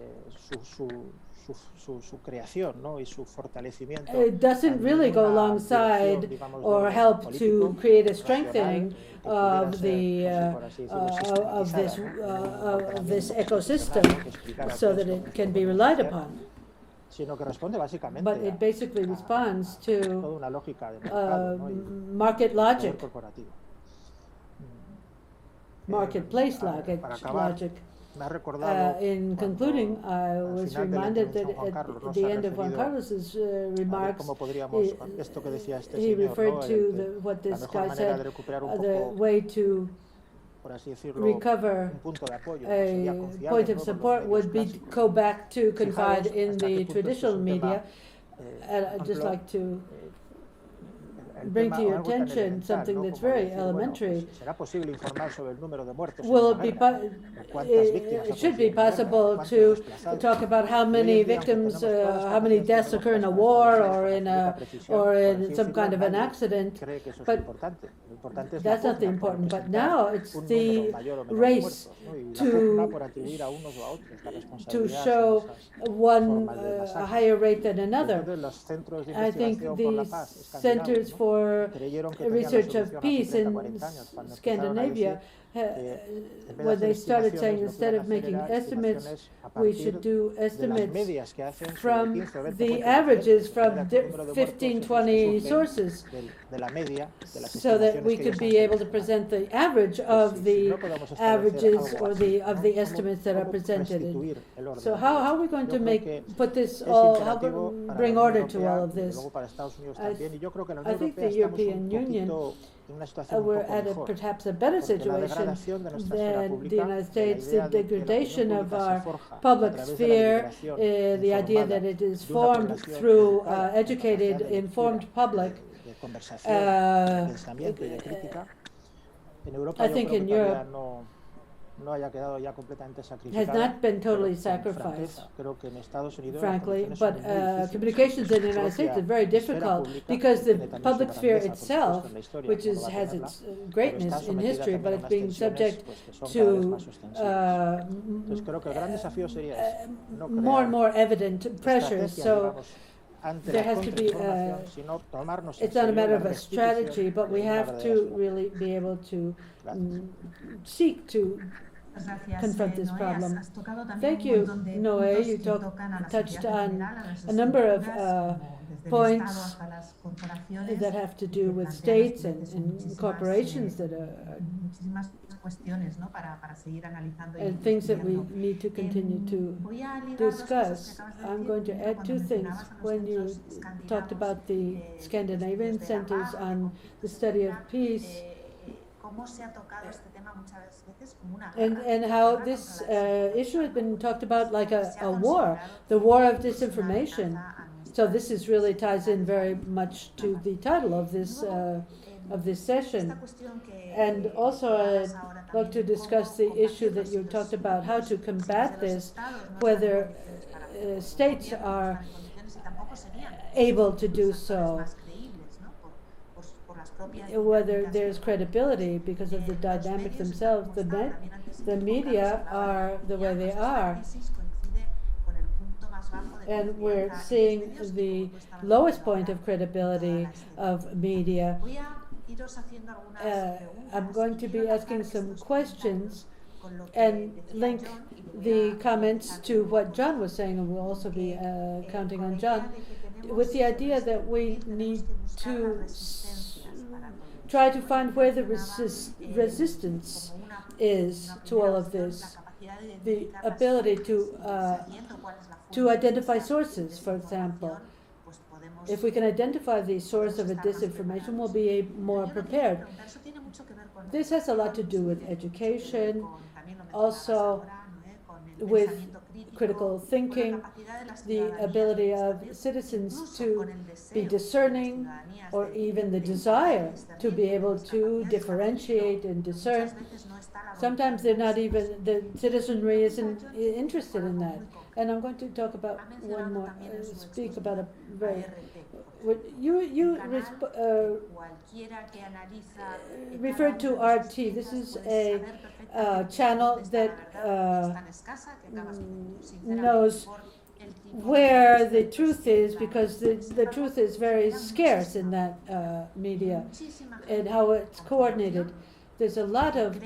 it doesn't really go alongside or help to create a strengthening of this ecosystem so that it can be relied upon. But it basically responds to market logic. marketplace-like logic. In concluding, I was reminded that at the end of Juan Carlos's remarks, he referred to what this guy said, the way to recover a point of support would be to go back to confide in the traditional media. I'd just like to bring to your attention something that's very elementary. Will it be it should be possible to talk about how many victims, how many deaths occur in a war or in some kind of an accident, but that's not the important. But now it's the race to show one a higher rate than another. I think the centers for research of peace in Scandinavia, when they started saying instead of making estimates, we should do estimates from the averages from 15, 20 sources, so that we could be able to present the average of the averages or of the estimates that are presented. So how are we going to put this all, bring order to all of this? I think the European Union we're at perhaps a better situation than the United States. The degradation of our public sphere, the idea that it is formed through educated, informed public. I think in Europe has not been totally sacrificed, frankly, but communications in the United States is very difficult because the public sphere itself, which has its greatness in history, but it's being subject to more and more evident pressures. So there has to be, it's not a matter of a strategy, but we have to really be able to seek to confront this problem. Thank you, Noé. You touched on a number of points that have to do with states and corporations that are and things that we need to continue to discuss. I'm going to add two things. When you talked about the Scandinavian centers on the study of peace, and how this issue has been talked about like a war, the war of disinformation. So this is really ties in very much to the title of this session. And also I'd like to discuss the issue that you talked about, how to combat this, whether states are able to do so, whether there's credibility because of the dynamics themselves. The media are the way they are, and we're seeing the lowest point of credibility of media. I'm going to be asking some questions and link the comments to what John was saying, and we'll also be counting on John, with the idea that we need to try to find where the resistance is to all of this, the ability to identify sources, for example. If we can identify the source of a disinformation, we'll be more prepared. This has a lot to do with education, also with critical thinking, the ability of citizens to be discerning, or even the desire to be able to differentiate and discern. Sometimes they're not even, the citizenry isn't interested in that. And I'm going to talk about one more, speak about a very, you referred to RT. This is a channel that knows where the truth is, because the truth is very scarce in that media, and how it's coordinated. There's a lot of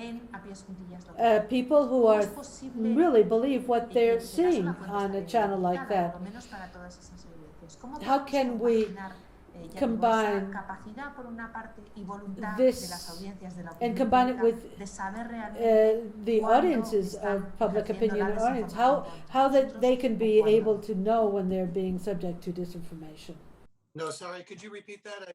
people who are really believe what they're seeing on a channel like that. How can we Ya digo, esa capacidad por una parte y voluntad de las audiencias de la opinión pública de saber realmente the audiences of public opinion audience, how that they can be able to know when they're being subject to disinformation. No, sorry, could you repeat that?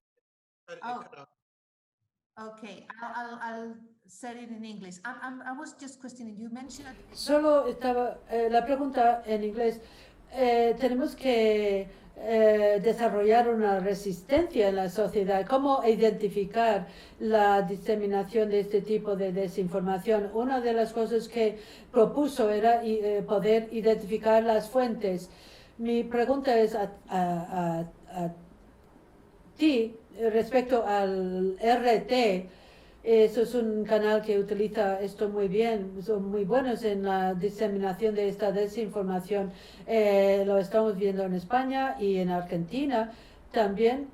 Okay, I'll say it in English. I was just questioning, you mentioned... Solo estaba la pregunta en inglés. Tenemos que desarrollar una resistencia en la sociedad. ¿Cómo identificar la diseminación de este tipo de desinformación? Una de las cosas que propuso era poder identificar las fuentes. Mi pregunta es a ti respecto al RT. Eso es un canal que utiliza esto muy bien, son muy buenos en la diseminación de esta desinformación. Lo estamos viendo en España y en Argentina también.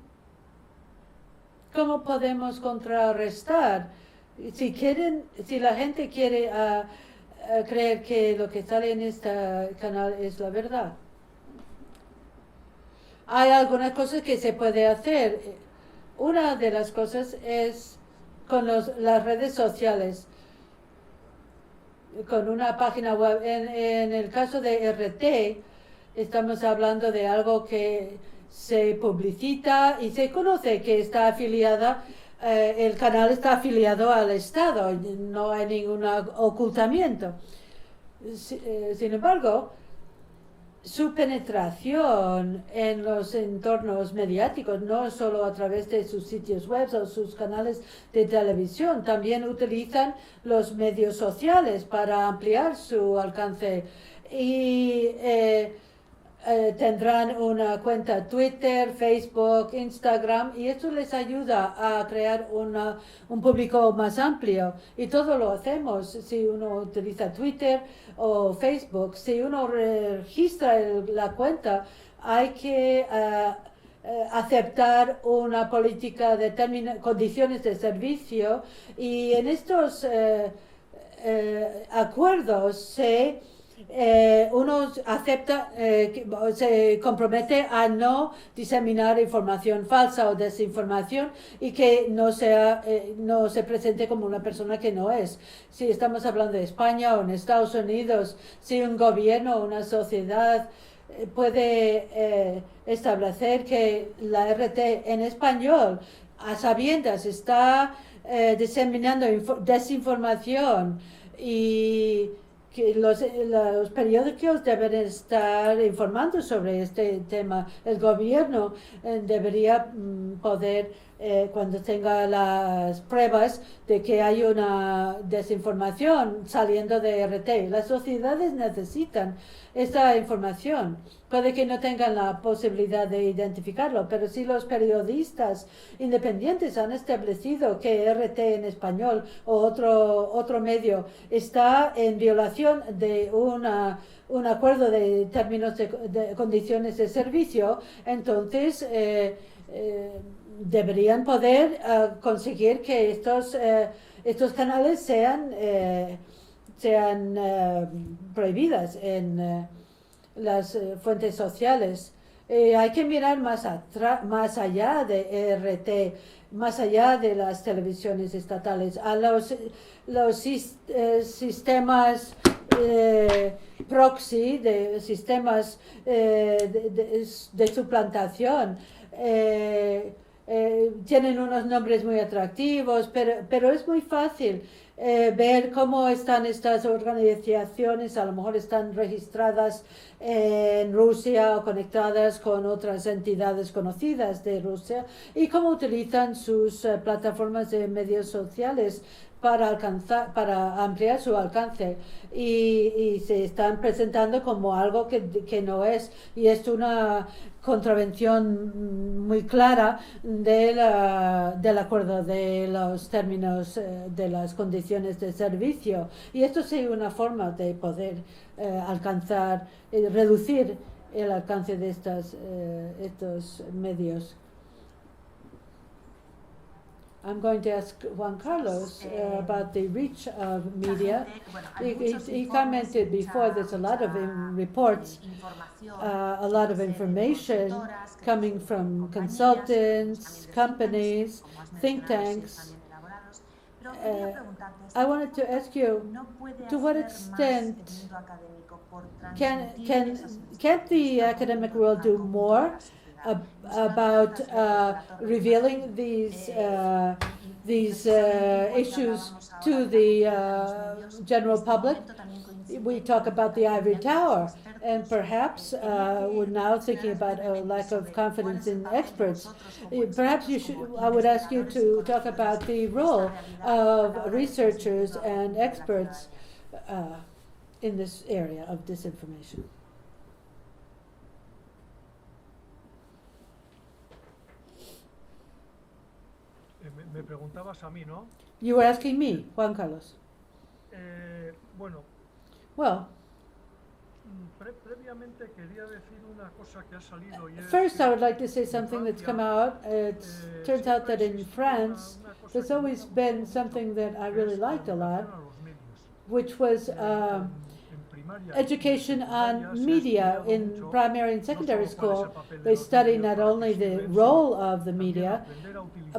¿Cómo podemos contrarrestar? Si la gente quiere creer que lo que sale en este canal es la verdad. Hay algunas cosas que se puede hacer. Una de las cosas es con las redes sociales, con una página web. En el caso de RT, estamos hablando de algo que se publicita y se conoce que está afiliada, el canal está afiliado al Estado, no hay ningún ocultamiento. Sin embargo, su penetración en los entornos mediáticos, no solo a través de sus sitios web o sus canales de televisión, también utilizan los medios sociales para ampliar su alcance y tendrán una cuenta Twitter, Facebook, Instagram, y esto les ayuda a crear un público más amplio. Y todo lo hacemos. Si uno utiliza Twitter o Facebook, si uno registra la cuenta, hay que aceptar una política de condiciones de servicio, y en estos acuerdos uno acepta, se compromete a no diseminar información falsa o desinformación y que no se presente como una persona que no es. Si estamos hablando de España o en Estados Unidos, si un gobierno o una sociedad puede establecer que la RT en español a sabiendas está diseminando desinformación, y que los periódicos deben estar informando sobre este tema. El gobierno debería poder, cuando tenga las pruebas de que hay una desinformación saliendo de RT. Las sociedades necesitan esta información. Puede que no tengan la posibilidad de identificarlo, pero si los periodistas independientes han establecido que RT en español o otro medio está en violación de un acuerdo de términos de condiciones de servicio, entonces deberían poder conseguir que estos canales sean prohibidas en las fuentes sociales. Hay que mirar más allá de RT, más allá de las televisiones estatales, a los sistemas proxy, de sistemas de suplantación. Tienen unos nombres muy atractivos, pero es muy fácil ver cómo están estas organizaciones. A lo mejor están registradas en Rusia o conectadas con otras entidades conocidas de Rusia, y cómo utilizan sus plataformas de medios sociales para ampliar su alcance, y se están presentando como algo que no es, y es una contravención muy clara del acuerdo de los términos de las condiciones de servicio, y esto sería una forma de poder alcanzar, reducir el alcance de estos medios. I'm going to ask Juan Carlos about the reach of media. He commented before there's a lot of reports, a lot of information coming from consultants, companies, think tanks. I wanted to ask you, to what extent can't the academic world do more about revealing these issues to the general public? We talk about the ivory tower, and perhaps we're now thinking about a lack of confidence in experts. Perhaps I would ask you to talk about the role of researchers and experts in this area of disinformation. Me preguntabas a mí, ¿no? You were asking me, Juan Carlos. Bueno. Well, previamente quería decir una cosa que ha salido y first I would like to say something that's come out. It turns out that in France, there's always been something that I really liked a lot, which was education on media in primary and secondary school. They study not only the role of the media,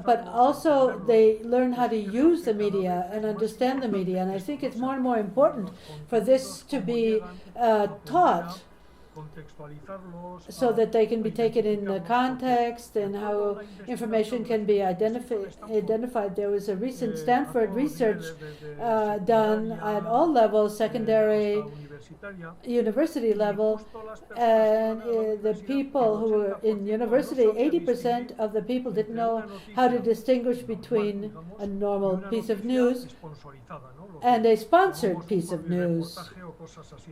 but also they learn how to use the media and understand the media. And I think it's more and more important for this to be taught, so that they can be taken in the context and how information can be identified. There was a recent Stanford research done at all levels, secondary, university level, and the people who were in university, 80% of the people didn't know how to distinguish between a normal piece of news and a sponsored piece of news,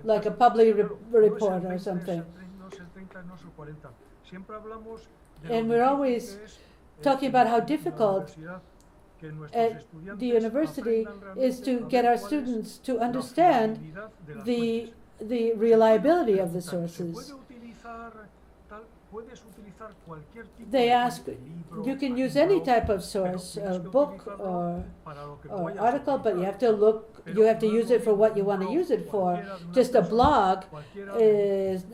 like a public report or something. And we're always talking about how difficult at the university is to get our students to understand the reliability of the sources. They ask, you can use any type of source, a book or article, but you have to use it for what you want to use it for. Just a blog is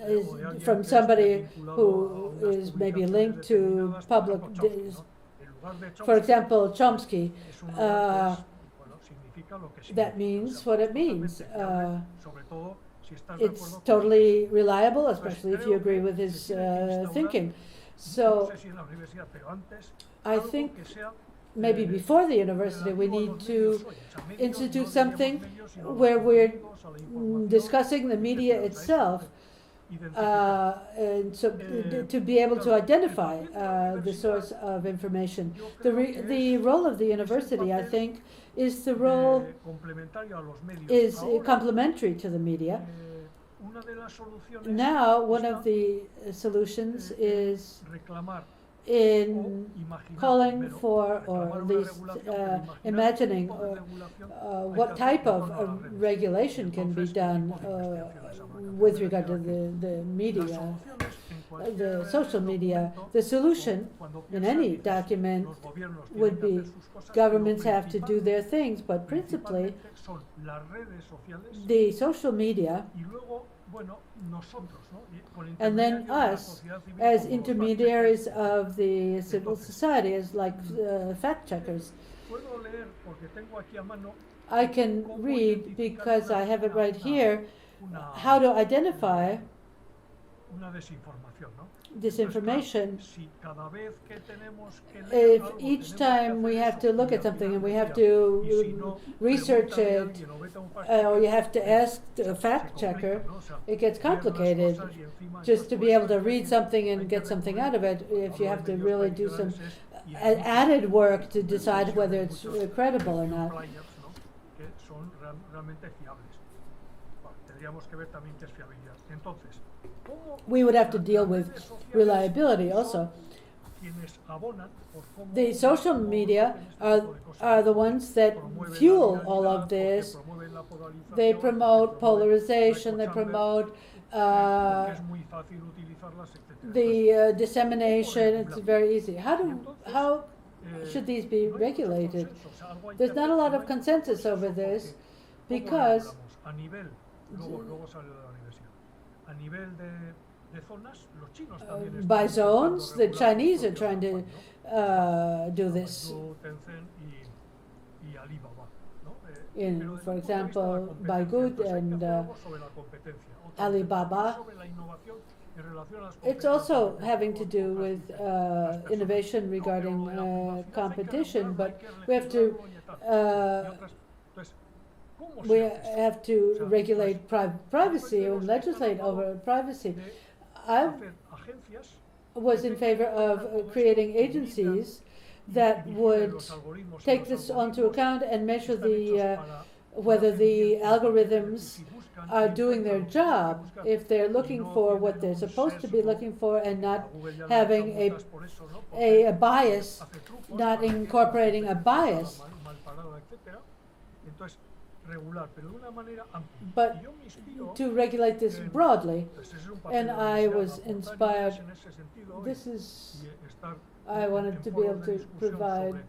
from somebody who is maybe linked to public, for example, Chomsky. That means what it means. It's totally reliable, especially if you agree with his thinking. So I think maybe before the university we need to institute something where we're discussing the media itself, and so to be able to identify the source of information. The role of the university, I think, is complementary to the media. Now, one of the solutions is in calling for, or at least imagining what type of regulation can be done with regard to the media, the social media. The solution in any document would be governments have to do their things, but principally the social media, and then us as intermediaries of the civil society, as like fact checkers. I can read, because I have it right here, how to identify disinformation. If each time we have to look at something and we have to research it, or you have to ask a fact checker, it gets complicated. Just to be able to read something and get something out of it, if you have to really do some added work to decide whether it's credible or not. We would have to deal with reliability also. The social media are the ones that fuel all of this. They promote polarization, they promote the dissemination. It's very easy. How should these be regulated? There's not a lot of consensus over this because a nivel, luego sale de la universidad, a nivel de zonas, los chinos también by están zones, the intentando regular Chinese su are trying to propia do this. Baidu, Tencent y Alibaba, ¿no? In, Pero for desde el punto de vista de example, la competencia, Baidu entonces hay que and hacer algo sobre la competencia. Otra Alibaba. sobre la innovación en relación a las It's also having to do with innovation regarding competition, but we have to regulate privacy and legislate over privacy. I was in favor of creating agencies that would take this onto account and measure the whether the algorithms are doing their job, if they're looking for what they're supposed to be looking for and not having a bias, not incorporating a bias. But to regulate this broadly, and I was inspired, I wanted to be able to provide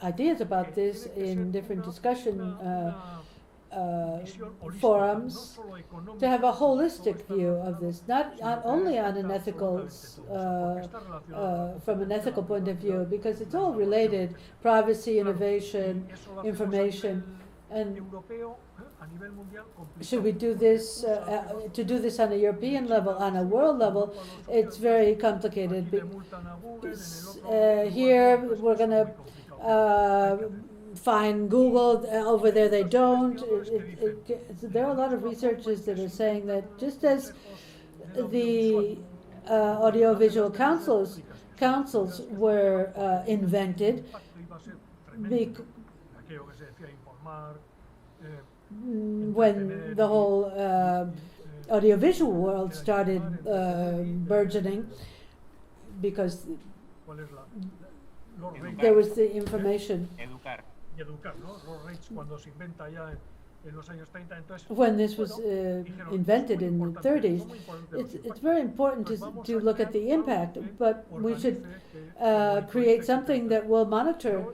ideas about this in different discussion forums, to have a holistic view of this, not only on an ethical, from an ethical point of view, because it's all related, privacy, innovation, information, and should we do this, to do this on a European level, on a world level, it's very complicated. Here we're going to find Google, over there they don't. There are a lot of researchers that are saying that just as the audiovisual councils were invented, when the whole audiovisual world started burgeoning, because there was the information. When this was invented in the 30s, it's very important to look at the impact, but we should create something that will monitor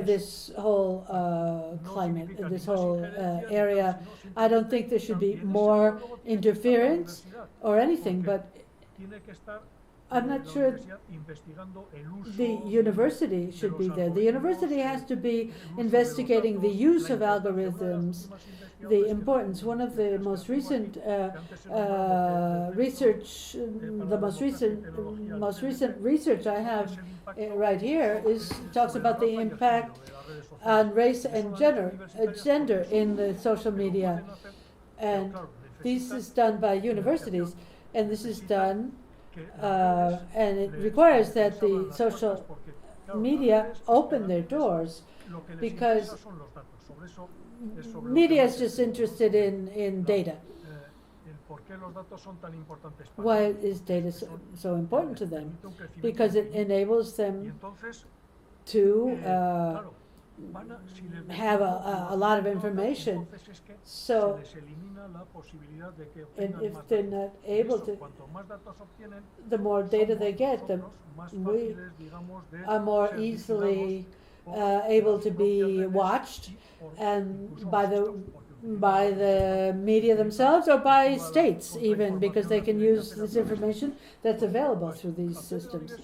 this whole climate, this whole area. I don't think there should be more interference or anything, but I'm not sure the university should be there. The university has to be investigating the use of algorithms, the importance. One of the most recent research, the most recent research I have right here talks about the impact on race and gender in the social media, and this is done by universities, and this is done. And it requires that the social media open their doors, because media is just interested in data. Why is data so important to them? Because it enables them to have a lot of information. So, and if they're not able to, the more data they get, we are more easily able to be watched, and by the media themselves, or by states even, because they can use this information that's available through these systems.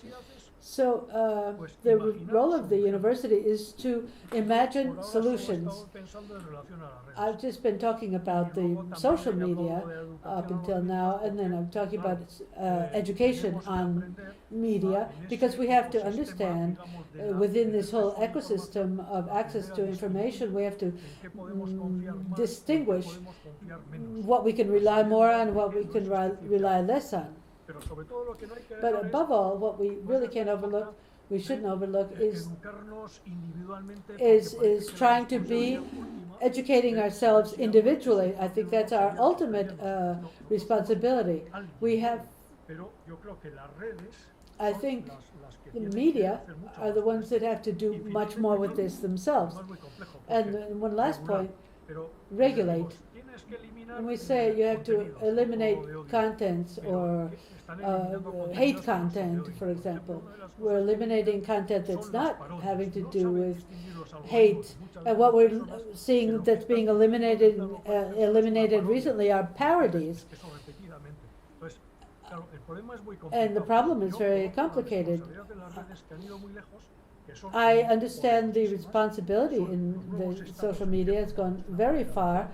So the role of the university is to imagine solutions. I've just been talking about the social media up until now, and then I'm talking about education on media, because we have to understand within this whole ecosystem of access to information, we have to distinguish what we can rely more on and what we can rely less on. But above all, what we really can't overlook, we shouldn't overlook, is trying to be educating ourselves individually. I think that's our ultimate responsibility. We have, I think, the media are the ones that have to do much more with this themselves. And one last point, Pero regulate. decimos, tienes que eliminar And we say you have to contenidos, eliminate tipo de odio, contents pero or están eliminando contenidos hate que no son de content, odio. for Por example. ejemplo, una de las We're cosas que eliminating eliminan content that's son las not parodias. having to No do saben with distinguir los hate. algoritmos. Muchas And what veces we're personas que seeing lo que that's están being diciendo eliminated es una parodia, eliminated es una recently are parodia. parodies. Eso repetidamente. Entonces, claro, el problema es muy And the complicado. problem is Yo very conozco la complicated. responsabilidad de las redes que han ido muy lejos, que son I understand the poderosísimas, responsibility son in los nuevos the estados social que media has empiezan gone a very funcionar far.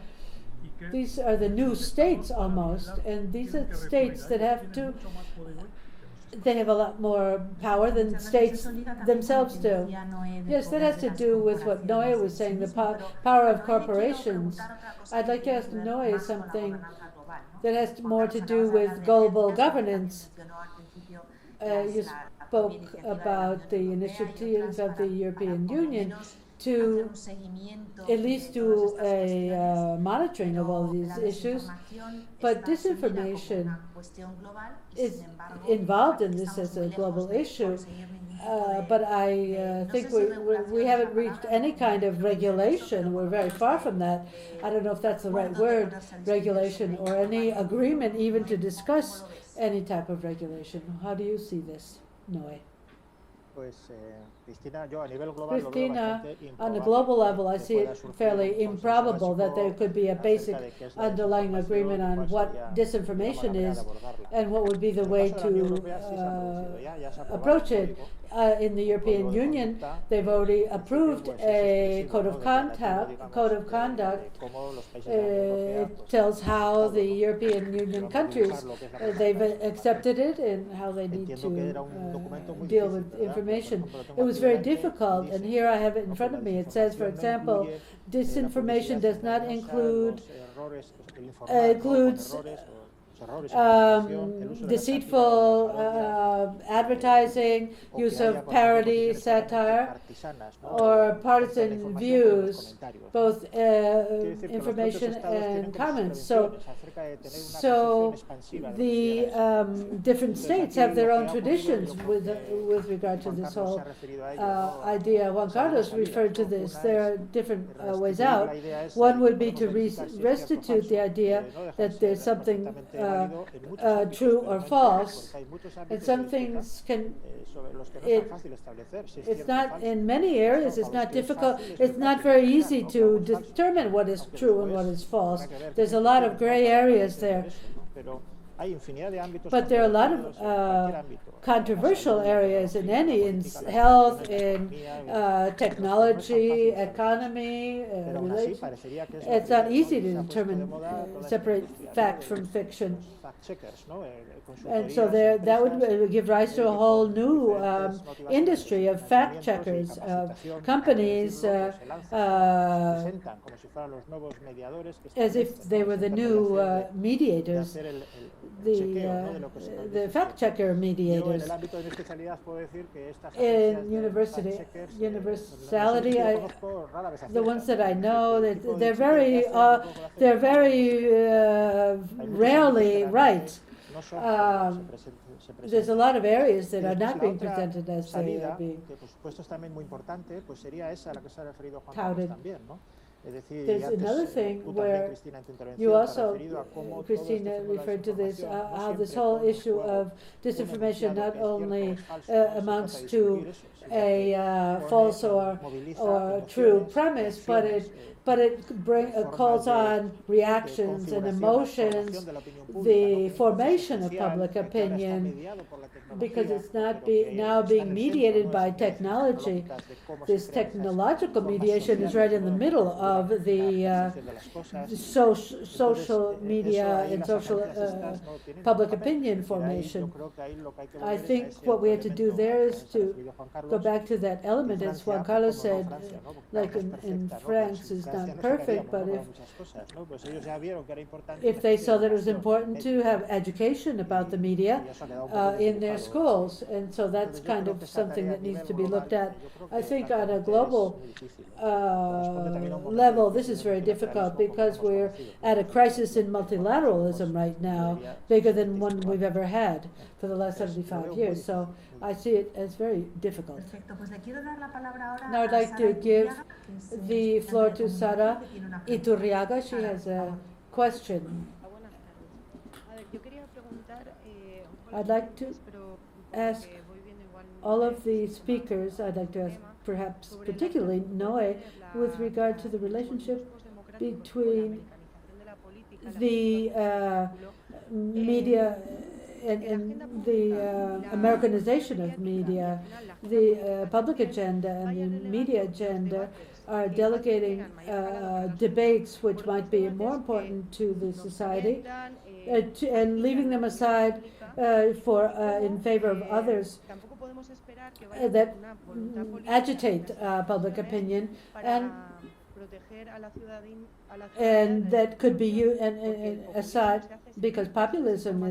y que These are the new los states estados para almost, vigilar and these tienen are que states recurrir a that ellos, have tienen to, mucho más poder hoy que los estados. they have a lot more power than Muchas veces states eso liga también con lo themselves que do. decía Noé del Yes, that poder has de to las do with what Noé corporaciones was en sí saying, the mismo, pero power a of Noé le quiero corporations. preguntar otra cosa I'd que like to tiene ask que ver Noé más con la something gobernanza global, ¿no? that has Juan more Carlos, to acabas do de with hablar de global agencias, también governance. mencionó al principio You la propia spoke iniciativa de la about the Unión Europea y initiatives otras of the para European por lo Union menos hacer to un seguimiento at least de todas do estas cuestiones, a monitoring of all pero these la issues. desinformación But está asumida como disinformation una cuestión global y is sin embargo involved in parece que this estamos as a muy lejos global de issue. conseguir ningún tipo de But I no think sé si regulación we es la haven't reached palabra, any no kind of quiero decir eso, regulation. pero We're por lo very menos far de from that. I don't know if that's the right acuerdo de word, ponerse a discutir regulation, sobre or ello any global. agreement even to ¿Cómo discuss lo ves? any type of regulation. How do you see this, Noé? Pues, Cristina, yo a nivel global lo veo Christina, bastante on a improbable global level, I que see pueda it surgir fairly un consenso improbable that there básico could be a basic acerca de qué es la underlying desinformación agreement y on cuál what sería, digamos, disinformation la manera is de abordarla. and what would be the En el way caso de la Unión to Europea sí se ha producido, ya se ha aprobado approach un it. código, In the European código de Union, conducta, they've already en principio, approved pues, es a expresivo, code ¿no? of Declarativo, conduct. digamos, Code of de conduct. cómo los países de la Unión Europea, It pues, tells han how aceptado, the ¿no? European Union digamos, countries dibujar lo que es la política they've de desinformación. accepted it and how they need Entiendo que to era un documento muy deal difícil, with ¿verdad? Por information. ejemplo, lo tengo It was aquí very delante y difficult, and dice here I que, have it in no, front que of la me. It says, for desinformación no example, incluye disinformation la does publicidad not engañosa, include los errores, el informar, ¿no? Con includes errores, los errores en la información, el uso de la sátira o deceitful de la parodia, advertising, o que use haya, of por ejemplo, parody, posiciones claramente satire, partisanas, ¿no? or Tanto en la partisan información como en los views, comentarios, ¿no? both Quiere decir que los propios information estados tienen and como sus comments. So, prevenciones acerca de tener una percepción expansiva de lo que sería the la desinformación. different Entonces, states aquí have their lo own que ha ocurrido, traditions yo creo with que regard to Juan this Carlos se whole ha referido a ello, ¿no? idea. Juan Pues hay dos Carlos salidas, referred to ¿no? this. Una There es are different ways restituir out. la idea esa One de que would be to podemos verificar si es cierto o restitute the falso, idea no deja de that ser there's something perfectamente válido en muchos ámbitos, true pero or no en todos, false, porque hay muchos and ámbitos some de disputa things can. sobre los que no es It, tan fácil establecer si es it's cierto o not falso. in many Pues areas. claro, It's para los not que es difficult. fácil es It's muy not fácil very identificar easy lo que to algo es falso, determine what is aunque true and después what is false. habrá que ver qué There's a lot of instituciones, ¿no? gray para areas entender there. eso, ¿no? Pero hay infinidad de ámbitos But there are a lot of controvertidos en cualquier ámbito, en la controversial salud, la areas in tecnología, la any, in política, las health, relaciones, la in economía, en que no es tan technology, fácil establecer. economy, Pero aún así relations. parecería que es lo It's primero, not ¿no? easy Y to se ha puesto de determine, moda toda esta separate industria, ¿no? fact De from fiction. los fact checkers, ¿no? And so Consultorías, that would empresas, give rise to a que whole con new diferentes motivaciones industry de of fact financiamientos y checkers, capacitación, hay que companies decirlo, pues se lanzan, se presentan como si fueran los nuevos mediadores que as if establecen, they ¿no? were Ese the new placer de mediators, hacer el chequeo, ¿no? De lo que se nos the dice fact cierto. checker Yo en mediators. el ámbito de mi especialidad puedo decir que estas agencias In de university, fact checkers, universality, yo conozco, rara vez the ones aciertan, that I ¿no? know, El that tipo de they're chequeo que very, hacen, un poco lo hacen they're más o very menos. Hay muchos ámbitos que rarely realmente right. no son como se There's a presentan. lot of areas Y that are después not la being otra presented as they are salida, being que por supuesto es también muy importante, pues sería esa a la que se ha referido Juan Carlos touted. también, ¿no? Es decir, y There's antes another thing tú where también, Cristina, en tu you intervención, te has also, referido a cómo todo Christina, este fenómeno de la referred to this, desinformación no how this siempre whole pone en issue juego of un disinformation enunciado not que es cierto o only es falso, no se amounts trata de to discutir eso, sino que a pone false moviliza or true emociones, premise, reacciones, but it calls formas de on reactions and configuración, emotions, transformación de la opinión pública, ¿no? the Que es un proceso formation of social public que ahora está opinion, mediado por la because tecnología, it's not pero que now está being en el mediated centro, ¿no? by Esas technology. lógicas de cómo se This crean esas technological formas mediation is sociales, right in the ¿no? middle Que configuran of la the percepción de las cosas. social Entonces, media eso ahí and las social agencias estas no tienen public un papel. opinion Es decir, ahí yo formation. creo que ahí lo que hay que I volver es a think ese what we otro have to do elemento there al is que se ha to referido Juan go Carlos, back to that en element, as Juan Francia, Carlos como no said, Francia, ¿no? Porque like claro, no es in perfecta, ¿no? Pero France sin is Francia not no perfect, seríamos, but ¿no? Para if muchas cosas, ¿no? Pues ellos ya vieron que era importante if they ejercer saw that it was educación important en to medios, have education about the media y eso ha quedado un poco in their desdibujado. schools, and so that's Entonces yo kind creo of que esa something tarea a that needs nivel to be looked global, at. yo creo I que think on a francamente es global muy difícil, ¿no? Corresponde también a un momento level, this is very difficult because we're at a crisis in multilateralism right now, bigger than one we've ever had for the last 75 years. So I see it as very difficult. Perfecto, pues le quiero dar la palabra ahora Now I'd a like Sara to give Iturriaga, que es, the estudiante floor de to comunicación, Sara que tiene una pregunta. Iturriaga. She Sara, has por a favor. question. Buenas tardes. A ver, yo quería preguntar un poco I'd las like to preguntas, pero ask porque voy viendo igual all of the tema, speakers, I'd like to ask tema, perhaps sobre la particularly relación Noe entre with regard to the los relationship grupos democráticos con la between americanización de la política, la the media and the Americanization of media, the public agenda and the media agenda are delegating debates which might be more important to the society and leaving them aside in favor of others that agitate public opinion and that could be used and aside because populism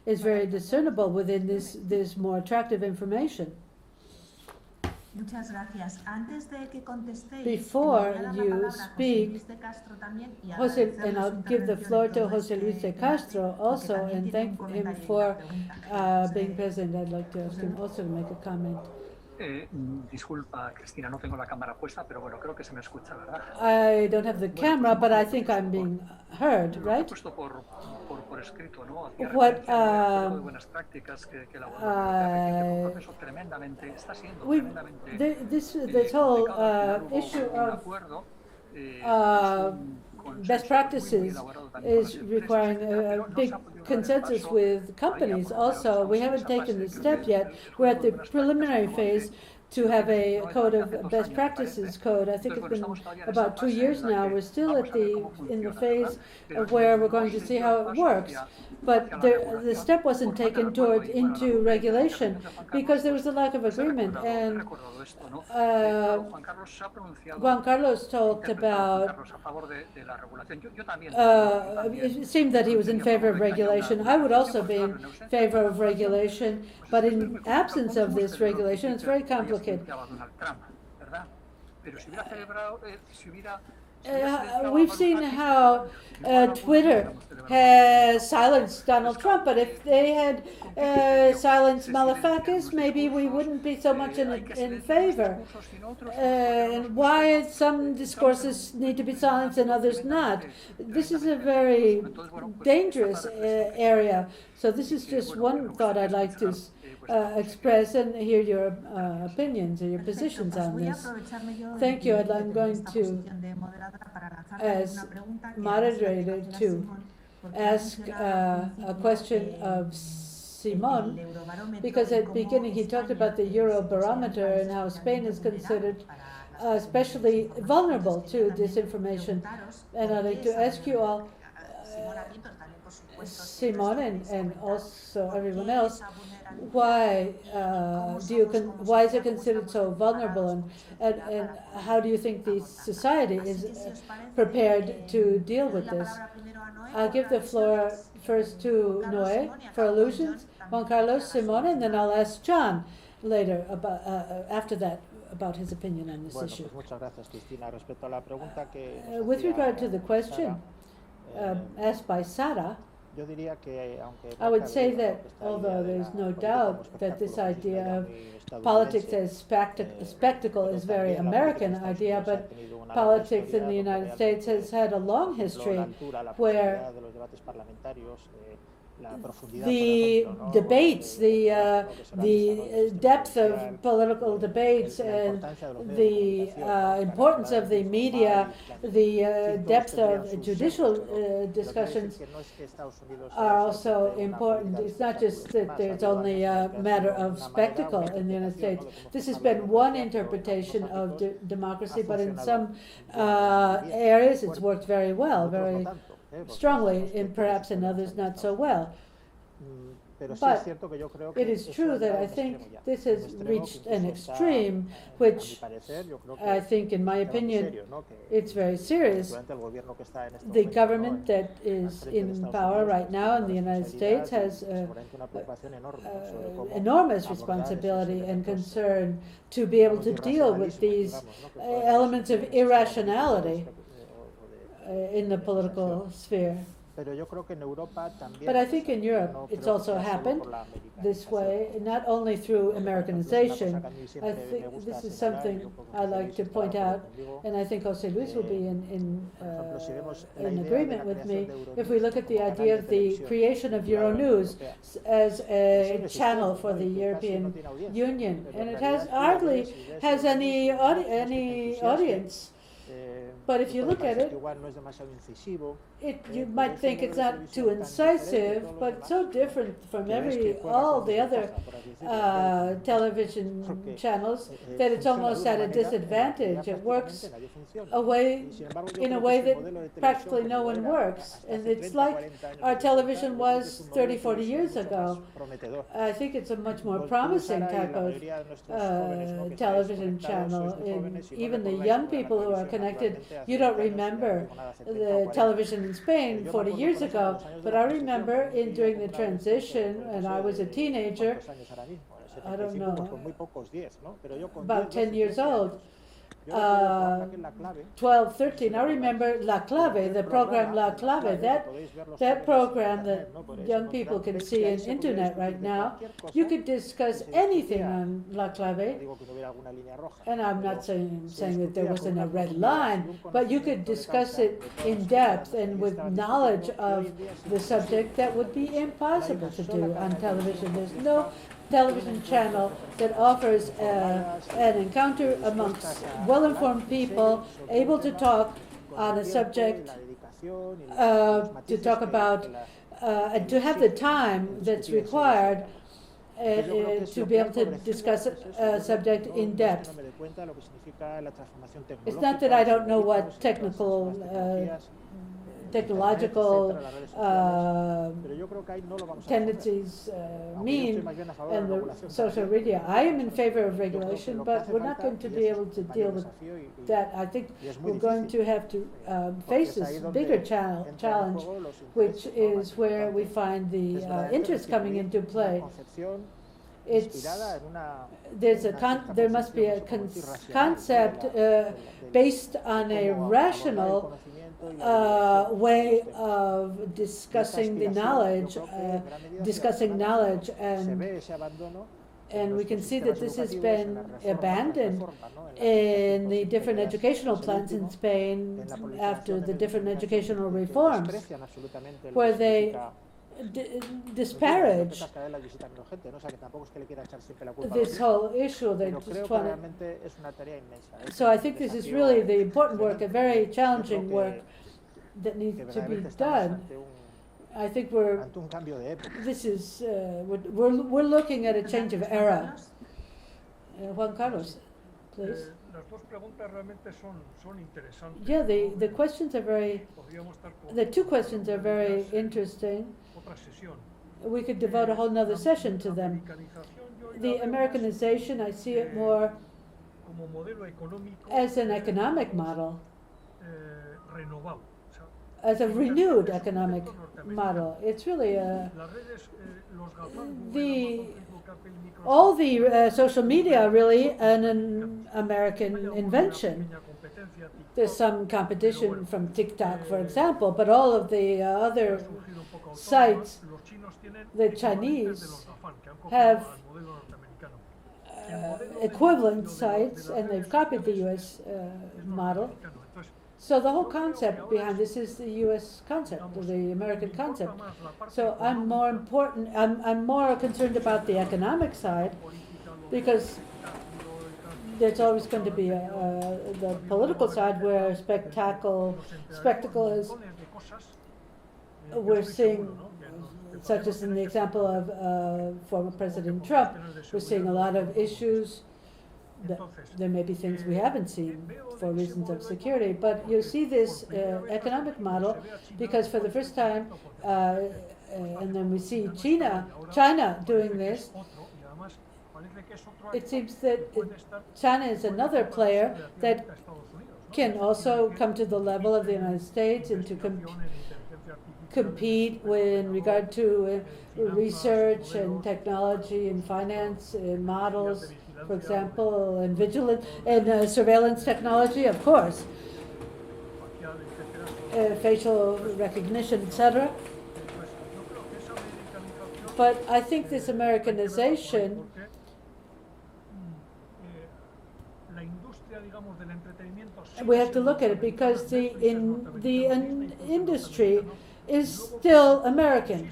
is very discernible within this more attractive information. Muchas gracias. Antes de que contestéis, Before le voy a dar la you palabra a José speak, Luis de Castro también y and I'll agradecerle su give the intervención floor en to todo José Luis de este Castro debate, also porque and también thank tiene un him comentario y for una pregunta. being present. I'd like to ask him also to make a comment. Disculpa, Cristina, no tengo la cámara puesta, pero bueno, creo que se me escucha, ¿verdad? I don't have the camera, but I think I'm being heard, Lo he right? puesto por escrito, ¿no? Hacía What, referencia al código de buenas prácticas que la Unión Europea requiere por un proceso tremendamente, está siendo tremendamente this whole complicado. Al final hubo issue un of acuerdo, best un consenso muy practices elaborado también con las is empresas, requiring etcétera, a pero no big se ha podido dar el consensus paso with companies. Also, we haven't taken the step yet. We're at the preliminary phase to have a code of best practices code. I think it's been about 2 years now. We're still in the phase of where we're going to see how it works. But the step wasn't taken into regulation because there was a lack of agreement. And Juan Carlos talked about, it seemed that he was in favor of regulation. I would also be in favor of regulation, but in absence of this regulation, it's very complicated. We've seen how Twitter has silenced Donald Trump, but if they had silenced Malafakis, maybe we wouldn't be so much in favor. And why some discourses need to be silenced and others not. This is a very dangerous area. So this is just one thought I'd like to express and hear your opinions and your positions on this. Thank you, and I'm going to as moderator to ask a question of Simón, because at the beginning he talked about the Eurobarometer and how Spain is considered especially vulnerable to disinformation. And I'd like to ask you all, Simón and also everyone else, why why is it considered so vulnerable, and how do you think the society is prepared to deal with this? I'll give the floor first to Noé for allusions, Juan Carlos, Simón, and then I'll ask John later about after that about his opinion on this issue. Muchas gracias, Cristina. Respecto a la pregunta que with regard to the question asked by Sara, I would say that although there's no doubt that this idea of politics as spectacle is a very American idea, but politics in the United States has had a long history where the debates, the depth of political debates, and the importance of the media, the depth of judicial discussions are also important. It's not just that there's only a matter of spectacle in the United States. This has been one interpretation of democracy, but in some areas it's worked very well, very strongly, and perhaps in others not so well. But it is true that I think this has reached an extreme, which I think, in my opinion, it's very serious. The government that is in power right now in the United States has enormous responsibility and concern to be able to deal with these elements of irrationality in the political sphere. Pero yo creo que en Europa también. But I think in Europe no it's creo also que sea solo happened por la this way, not only through Americanization. I think this is something I like to point out, and I think Jose Luis will be in agreement with me. If we look at the idea of the creation of Euronews as a channel for the European Union, and it hardly has any audience. But if you look at it, you might think it's not too incisive, but it's so different from all the other television channels that it's almost at a disadvantage. It works in a way that practically no one works. And it's like our television was 30, 40 years ago. I think it's a much more promising type of television channel. And even the young people who are connected, you don't remember the television in Spain 40 years ago, but I remember during the transition, and I was a teenager, I don't know, about 10 years old, 12, 13, I remember La Clave, the program La Clave, that program that young people can see on internet right now. You could discuss anything on La Clave, and I'm not saying that there wasn't a red line, but you could discuss it in depth and with knowledge of the subject that would be impossible to do on television. There's no television channel that offers an encounter amongst well-informed people able to talk on a subject, to talk about, and to have the time that's required to be able to discuss a subject in depth. It's not that I don't know what technological tendencies mean and the social media. I am in favor of regulation, but we're not going to be able to deal with that. I think we're going to have to face this bigger challenge, which is where we find the interest coming into play. There must be a concept based on a rational way of discussing the knowledge, and we can see that this has been abandoned in the different educational plans in Spain after the different educational reforms, where they disparage this whole issue. So I think this is really the important work, a very challenging work that needs to be done. I think we're looking at a change of era. Juan Carlos, please. Yeah, the questions are the two questions are very interesting. We could devote a whole nother session to them. The Americanization, I see it more as an economic model, as a renewed economic model. It's really all the social media are really an American invention. There's some competition from TikTok, for example, but all of the other sites, the Chinese have equivalent sites, and they've copied the U.S. Model. So the whole concept behind this is the U.S. concept, the American concept. So I'm more concerned about the economic side, because there's always going to be the political side where spectacle is. We're seeing, such as in the example of former President Trump, we're seeing a lot of issues. There may be things we haven't seen for reasons of security, but you see this economic model because for the first time, and then we see China doing this. It seems that China is another player that can also come to the level of the United States and to compete in regard to research and technology and finance and models, for example, and vigilance and surveillance technology, of course. facial recognition, etc. But I think this Americanization, we have to look at it because the industry is still American.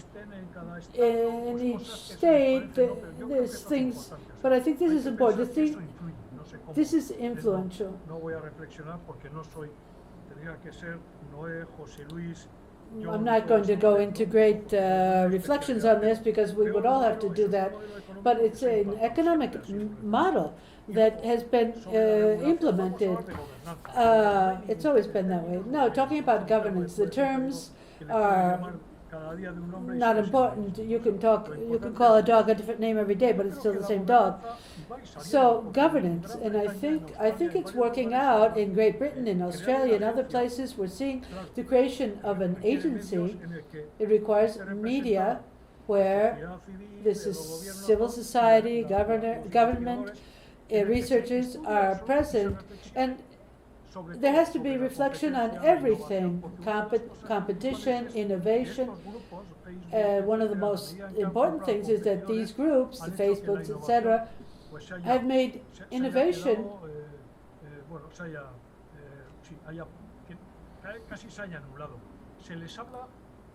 In each state, there's things, but I think this is important. This is influential. I'm not going to go into great reflections on this because we would all have to do that, but it's an economic model that has been implemented. It's always been that way. No, talking about governance, the terms are not important. You can call a dog a different name every day, but it's still the same dog. So governance, and I think it's working out in Great Britain, in Australia, and other places. We're seeing the creation of an agency. It requires media, where this is civil society, government, researchers are present, and there has to be reflection on everything, competition, innovation. One of the most important things is that these groups, the Facebooks, etc., have made innovation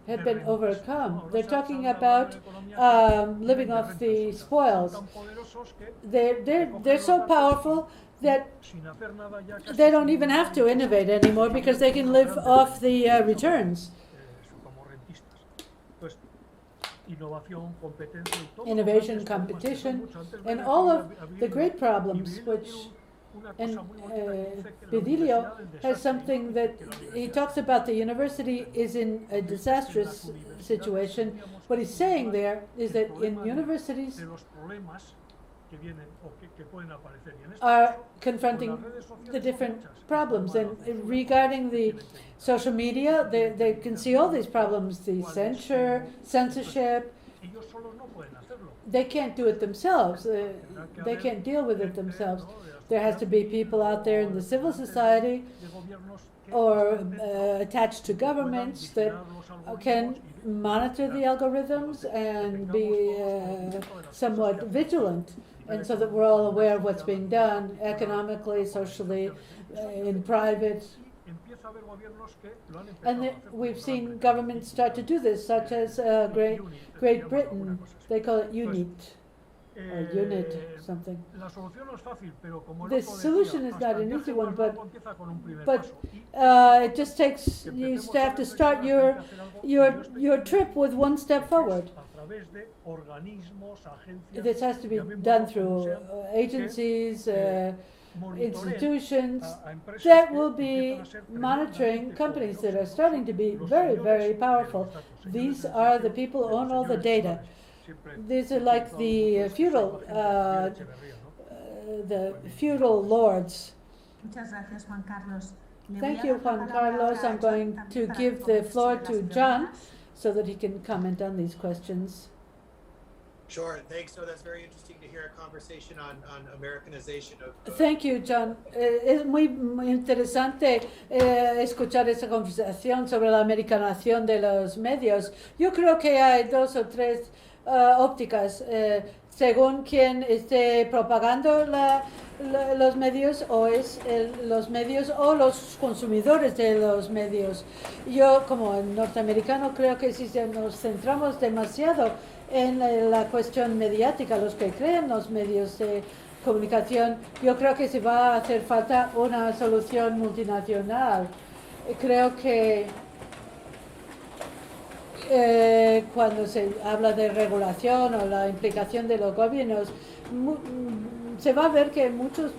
have been overcome. They're talking about living off the spoils. They're so powerful that they don't even have to innovate anymore because they can live off the returns. Innovation, competition, and all of the great problems which, and Bedilio has something that he talks about. The university is in a disastrous situation. What he's saying there is that in universities are confronting the different problems, and regarding the social media, they can see all these problems, the censorship. They can't do it themselves. They can't deal with it themselves. There has to be people out there in the civil society or attached to governments that can monitor the algorithms and be somewhat vigilant, and so that we're all aware of what's being done economically, socially, in private. And we've seen governments start to do this, such as Great Britain. They call it UNIT. Or unit, something. The solution is not an easy one, but it just takes, you have to start your trip with one step forward. This has to be done through agencies, institutions that will be monitoring companies that are starting to be very, very powerful. These are the people who own all the data. These are like the feudal lords. Thank you, Juan Carlos. I'm going to give the floor to John so that he can comment on these questions. Sure, thanks. So that's very interesting to hear a conversation on Americanization of. Thank you, John. Es muy interesante escuchar esa conversación sobre la americanización de los medios. Yo creo que hay dos o tres ópticas, según quien esté propagando los medios, o es los medios o los consumidores de los medios. Yo, como norteamericano, creo que si nos centramos demasiado en la cuestión mediática, los que crean los medios de comunicación, yo creo que se va a hacer falta una solución multinacional. Creo que cuando se habla de regulación o la implicación de los gobiernos, se va a ver que muchos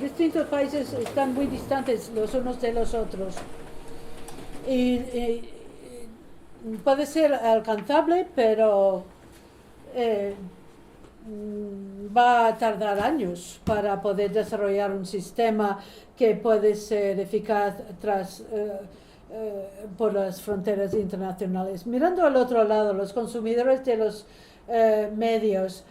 distintos países están muy distantes los unos de los otros. Y puede ser alcanzable, pero va a tardar años para poder desarrollar un sistema que puede ser eficaz por las fronteras internacionales. Mirando al otro lado, los consumidores de los medios,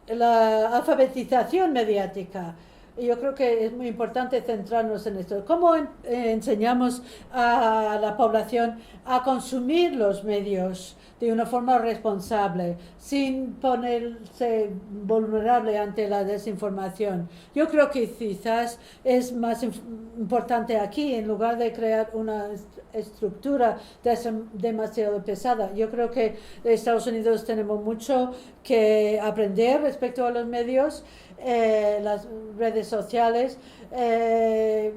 la alfabetización mediática, Y yo creo que es muy importante centrarnos en esto. ¿Cómo enseñamos a la población a consumir los medios de una forma responsable, sin ponerse vulnerable ante la desinformación? Yo creo que quizás es más importante aquí, en lugar de crear una estructura demasiado pesada. Yo creo que en Estados Unidos tenemos mucho que aprender respecto a los medios, las redes sociales, que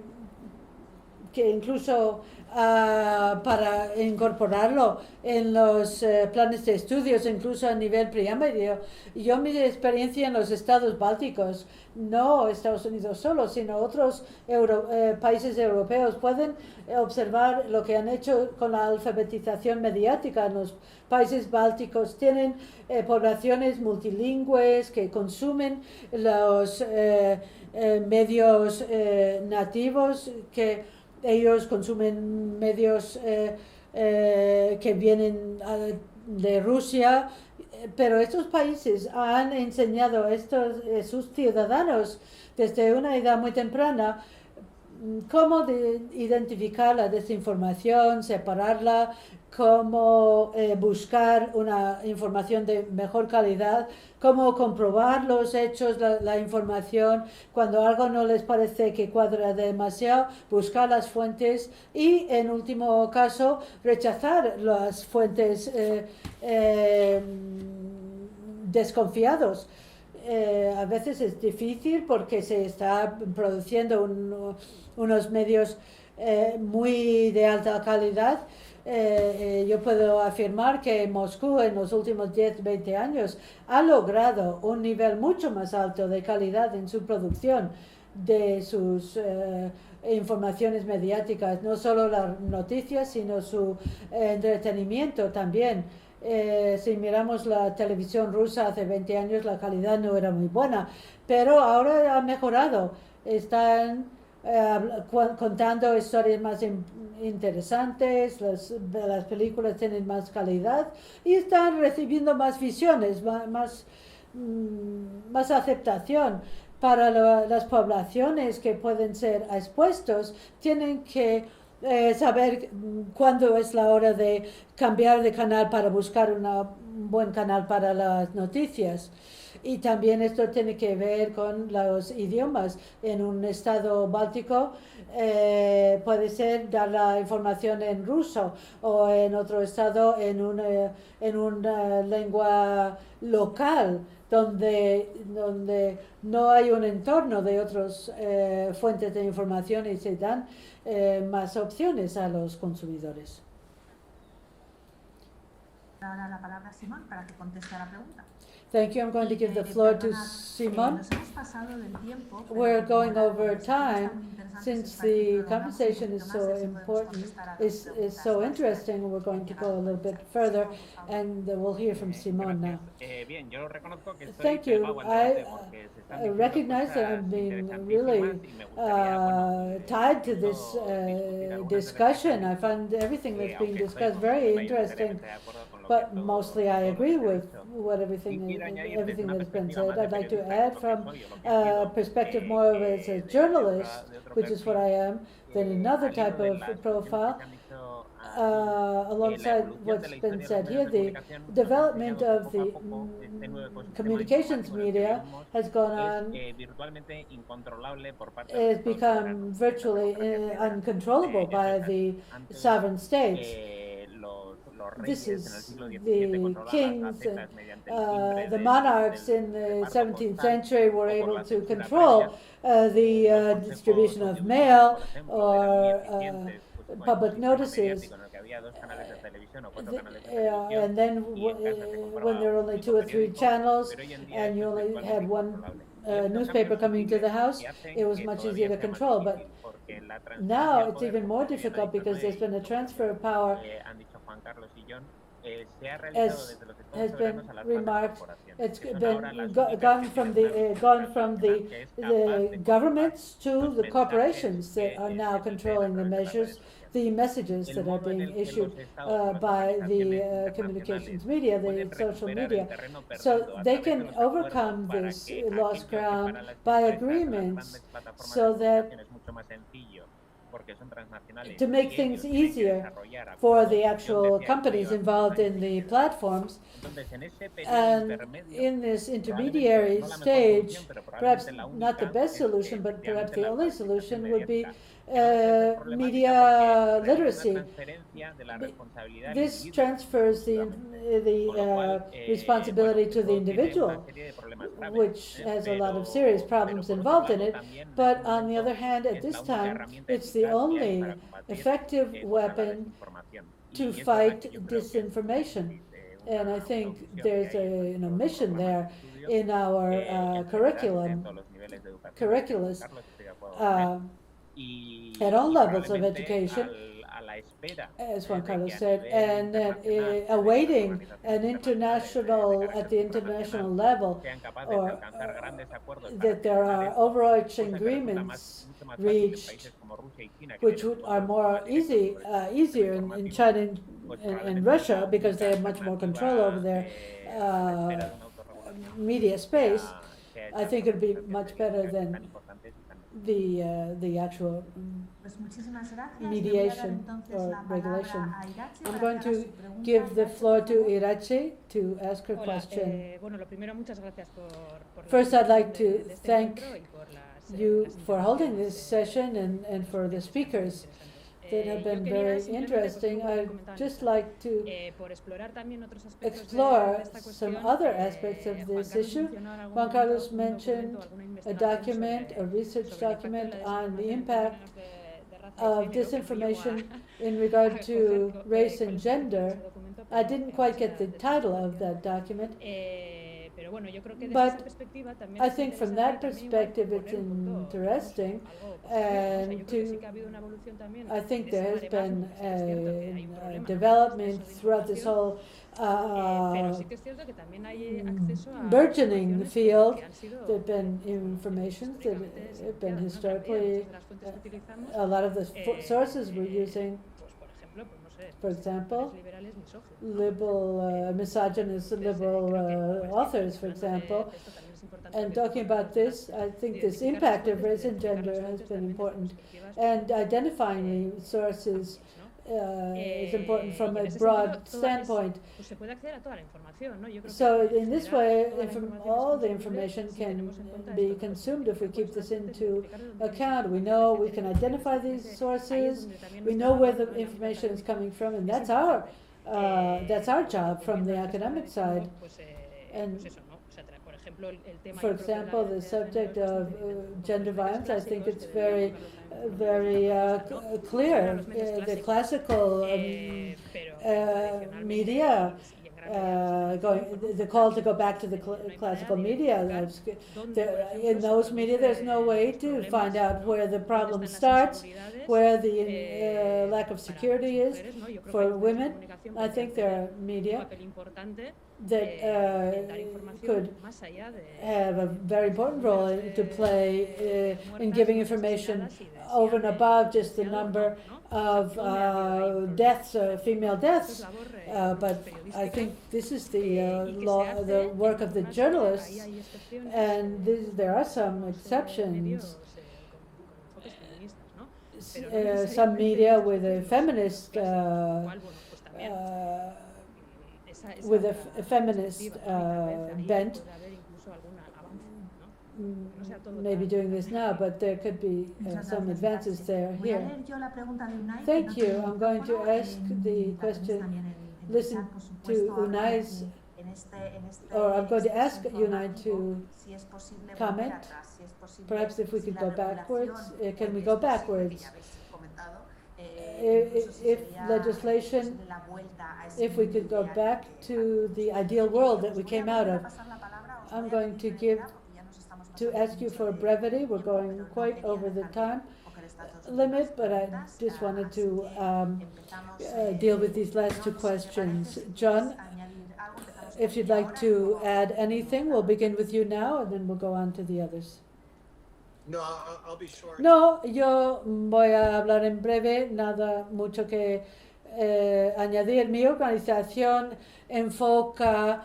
incluso para incorporarlo en los planes de estudios, incluso a nivel primario. Yo mi experiencia en los estados bálticos, no Estados Unidos solo, sino otros países europeos, pueden observar lo que han hecho con la alfabetización mediática en los países bálticos. Tienen poblaciones multilingües que consumen los medios nativos, que ellos consumen medios que vienen de Rusia, pero estos países han enseñado a sus ciudadanos desde una edad muy temprana cómo identificar la desinformación, separarla, cómo buscar una información de mejor calidad, cómo comprobar los hechos, la información, cuando algo no les parece que cuadra demasiado, buscar las fuentes y, en último caso, rechazar las fuentes desconfiados. A veces es difícil porque se está produciendo unos medios muy de alta calidad. Yo puedo afirmar que Moscú en los últimos 10-20 años ha logrado un nivel mucho más alto de calidad en su producción de sus informaciones mediáticas, no solo las noticias, sino su entretenimiento también. Si miramos la televisión rusa hace 20 años, la calidad no era muy buena, pero ahora ha mejorado. Están contando historias más interesantes, las películas tienen más calidad y están recibiendo más visiones, más aceptación. Para las poblaciones que pueden ser expuestos, tienen que saber cuándo es la hora de cambiar de canal para buscar un buen canal para las noticias. Y también esto tiene que ver con los idiomas. En un estado báltico puede ser dar la información en ruso, o en otro estado en una lengua local, donde no hay un entorno de otras fuentes de información, y se dan más opciones a los consumidores. Ahora la palabra a Simón para que conteste a la pregunta. Thank you. I'm going to give the floor to Simon. We're going over time. Since the conversation is so important, is so interesting, we're going to go a little bit further, and we'll hear from Simon now. Thank you. I recognize that I'm being really tied to this discussion. I find everything that's being discussed very interesting, but mostly I agree with everything that's been said. I'd like to add from a perspective more of as a journalist, which is what I am, than another type of profile. Alongside what's been said here, the development of the communications media has gone on, has become virtually uncontrollable by the sovereign states. This is the kings and the monarchs in the 17th century were able to control the distribution of mail or public notices. And then when there were only 2 or 3 channels and you only had one newspaper coming to the house, it was much easier to control. But now it's even more difficult because there's been a transfer of power. as has been remarked, it's been gone from the governments to the corporations that are now controlling the messages that are being issued by the communications media, the social media. So they can overcome this lost ground by agreements so that to make things easier for the actual companies involved in the platforms. And in this intermediary stage, perhaps not the best solution, but perhaps the only solution would be media literacy. This transfers the responsibility to the individual, which has a lot of serious problems involved in it. But on the other hand, at this time, it's the only effective weapon to fight disinformation. And I think there's an omission there in our curriculums at all levels of education, as Juan Carlos said, and awaiting at the international level, or that there are overarching agreements reached, which are more easier in China and Russia, because they have much more control over their media space. I think it would be much better than the actual mediation or regulation. I'm going to give the floor to Irache to ask her question. First, I'd like to thank you for holding this session and for the speakers that have been very interesting. I'd just like to explore some other aspects of this issue. Juan Carlos mentioned a document, a research document on the impact of disinformation in regard to race and gender. I didn't quite get the title of that document, but I think from that perspective it's interesting, and I think there has been a development throughout this whole burgeoning field. There have been information that have been historically, a lot of the sources we're using, for example, liberal, misogynist liberal authors, for example. And talking about this, I think this impact of race and gender has been important. And identifying the sources is important from a broad standpoint. So in this way, all the information can be consumed if we keep this into account. We know we can identify these sources, we know where the information is coming from, and that's our job from the academic side. And for example, the subject of gender violence, I think it's very clear. The classical media, the call to go back to the classical media. In those media, there's no way to find out where the problem starts, where the lack of security is for women. I think there are media that could have a very important role to play in giving information over and above just the number of deaths, female deaths. But I think this is the work of the journalists, and there are some exceptions. Some media with a feminist bent maybe doing this now, but there could be some advances there here. Thank you. I'm going to ask the question, listen to Unai's, or I'm going to ask Unai to comment. Perhaps if we could go backwards. Can we go backwards? If legislation, if we could go back to the ideal world that we came out of. I'm going to ask you for brevity. We're going quite over the time. limit, but I just wanted to deal with these last two questions. John, if you'd like to add anything, we'll begin with you now, and then we'll go on to the others. No, I'll be short. No, yo voy a hablar en breve, nada mucho que añadir. Mi organización enfoca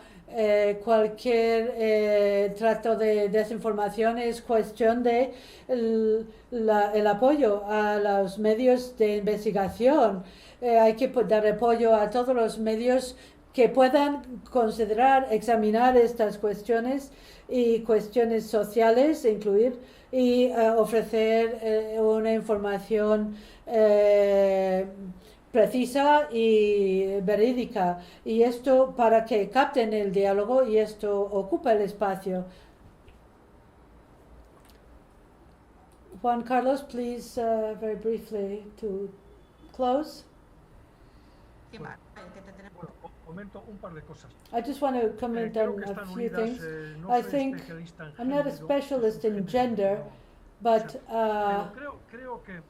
cualquier trato de desinformación, es cuestión de el apoyo a los medios de investigación. Hay que dar apoyo a todos los medios que puedan considerar, examinar estas cuestiones y cuestiones sociales, incluir y ofrecer una información precisa y verídica, y esto para que capten el diálogo y esto ocupa el espacio. Juan Carlos, please, very briefly to close. Comento un par de cosas. I just want to comment on a few things. I think I'm not a specialist in gender, but creo que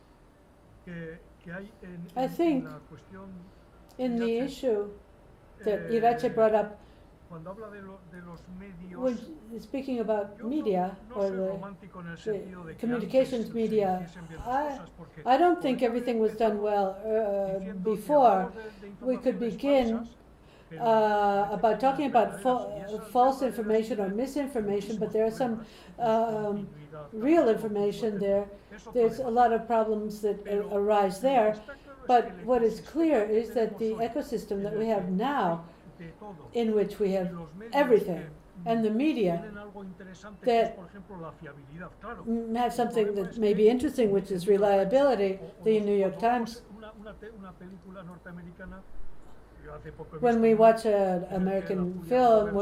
hay I think la cuestión in the issue that Irache brought up, cuando habla de los medios, when speaking about media no or soy romántico en el sentido de the que communications antes media, se hiciesen bien las cosas, porque I don't think everything was done well before. We could begin about talking about false information or misinformation, but there are some real information there. There's a lot of problems that arise there, but what is clear is that the ecosystem that we have now, in which we have everything, and the media that have something that may be interesting, which is reliability. The New York Times, when we watch an American film,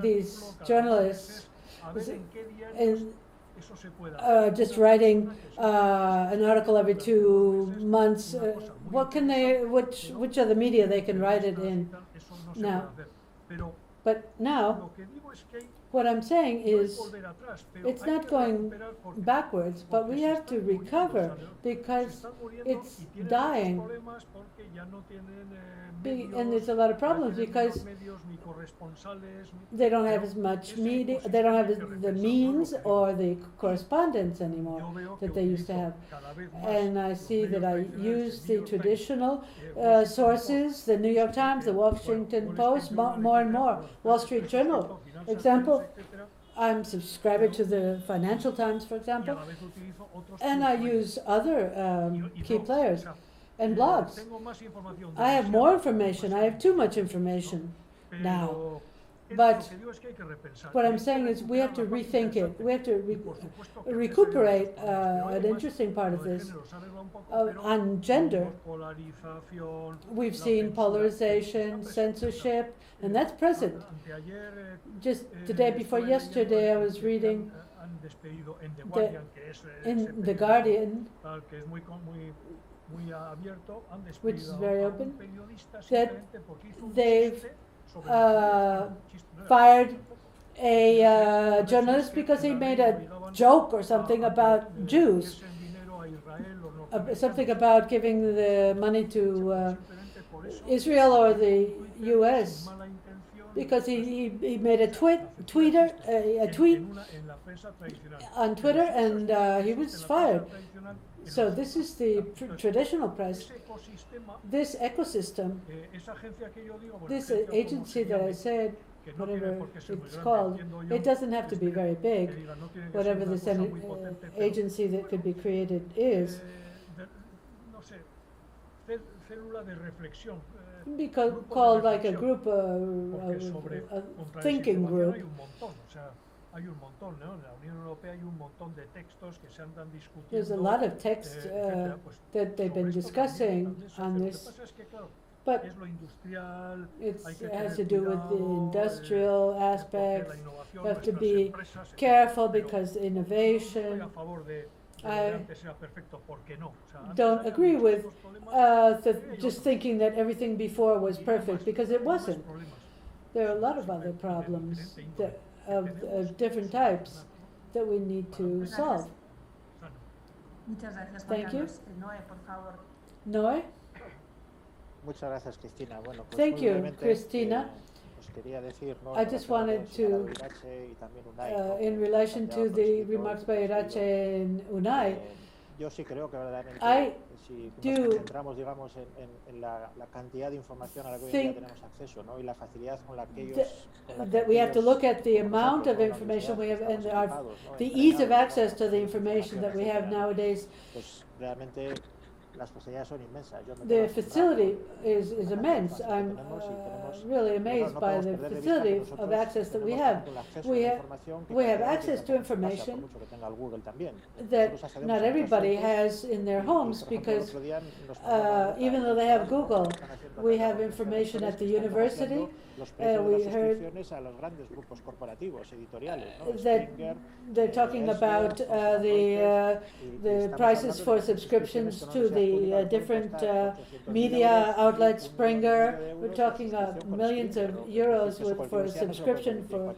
these journalists just writing an article every 2 months. What can they? Which are the media they can write it in now? But now, what I'm saying is, it's not going backwards, but we have to recover because it's dying. And there's a lot of problems because they don't have as much media, they don't have the means or the correspondence anymore that they used to have. And I see that I use the traditional sources, the New York Times, the Washington Post, more and more, Wall Street Journal. Example, I'm subscribed to the Financial Times, for example, and I use other key players and blogs. I have more information. I have too much information now. But what I'm saying is we have to rethink it. We have to recuperate an interesting part of this. On gender, we've seen polarization, censorship, and that's present. Just the day before yesterday, I was reading in The Guardian, which is very open, that they've fired a journalist because he made a joke or something about Jews, something about giving the money to Israel or the U.S. because he made a tweet on Twitter, and he was fired. So this is the traditional press. This ecosystem, this agency that I said, whatever it's called, it doesn't have to be very big, whatever this agency that could be created is. Because called like a group, a thinking group. There's a lot of text that they've been discussing on this, but it has to do with the industrial aspects. You have to be careful because innovation. I don't agree with just thinking that everything before was perfect, because it wasn't. There are a lot of other problems of different types that we need to solve. Muchas gracias, Juan Thank you. Carlos. Noé, por favor. Noé? Muchas gracias, Cristina. Bueno, pues Thank muy you, brevemente, Cristina. pues quería decir, ¿no? I just wanted to, in relation to the remarks by Irache and Unai, yo sí creo que verdaderamente I si nos do concentramos, digamos, en la cantidad de información a la que hoy en día tenemos acceso, ¿no? Y la facilidad con la que ellos that we have to look at the amount of information we have and the ease of access to the information that we have nowadays. Pues realmente las posibilidades son inmensas. The facility is immense. I'm really amazed by the facility of access that we have. We have access to information that not everybody has in their homes, because even though they have Google, we have information at the university. We heard that they're talking about the prices for subscriptions to the different media outlets. Springer, we're talking millions of euros for a subscription for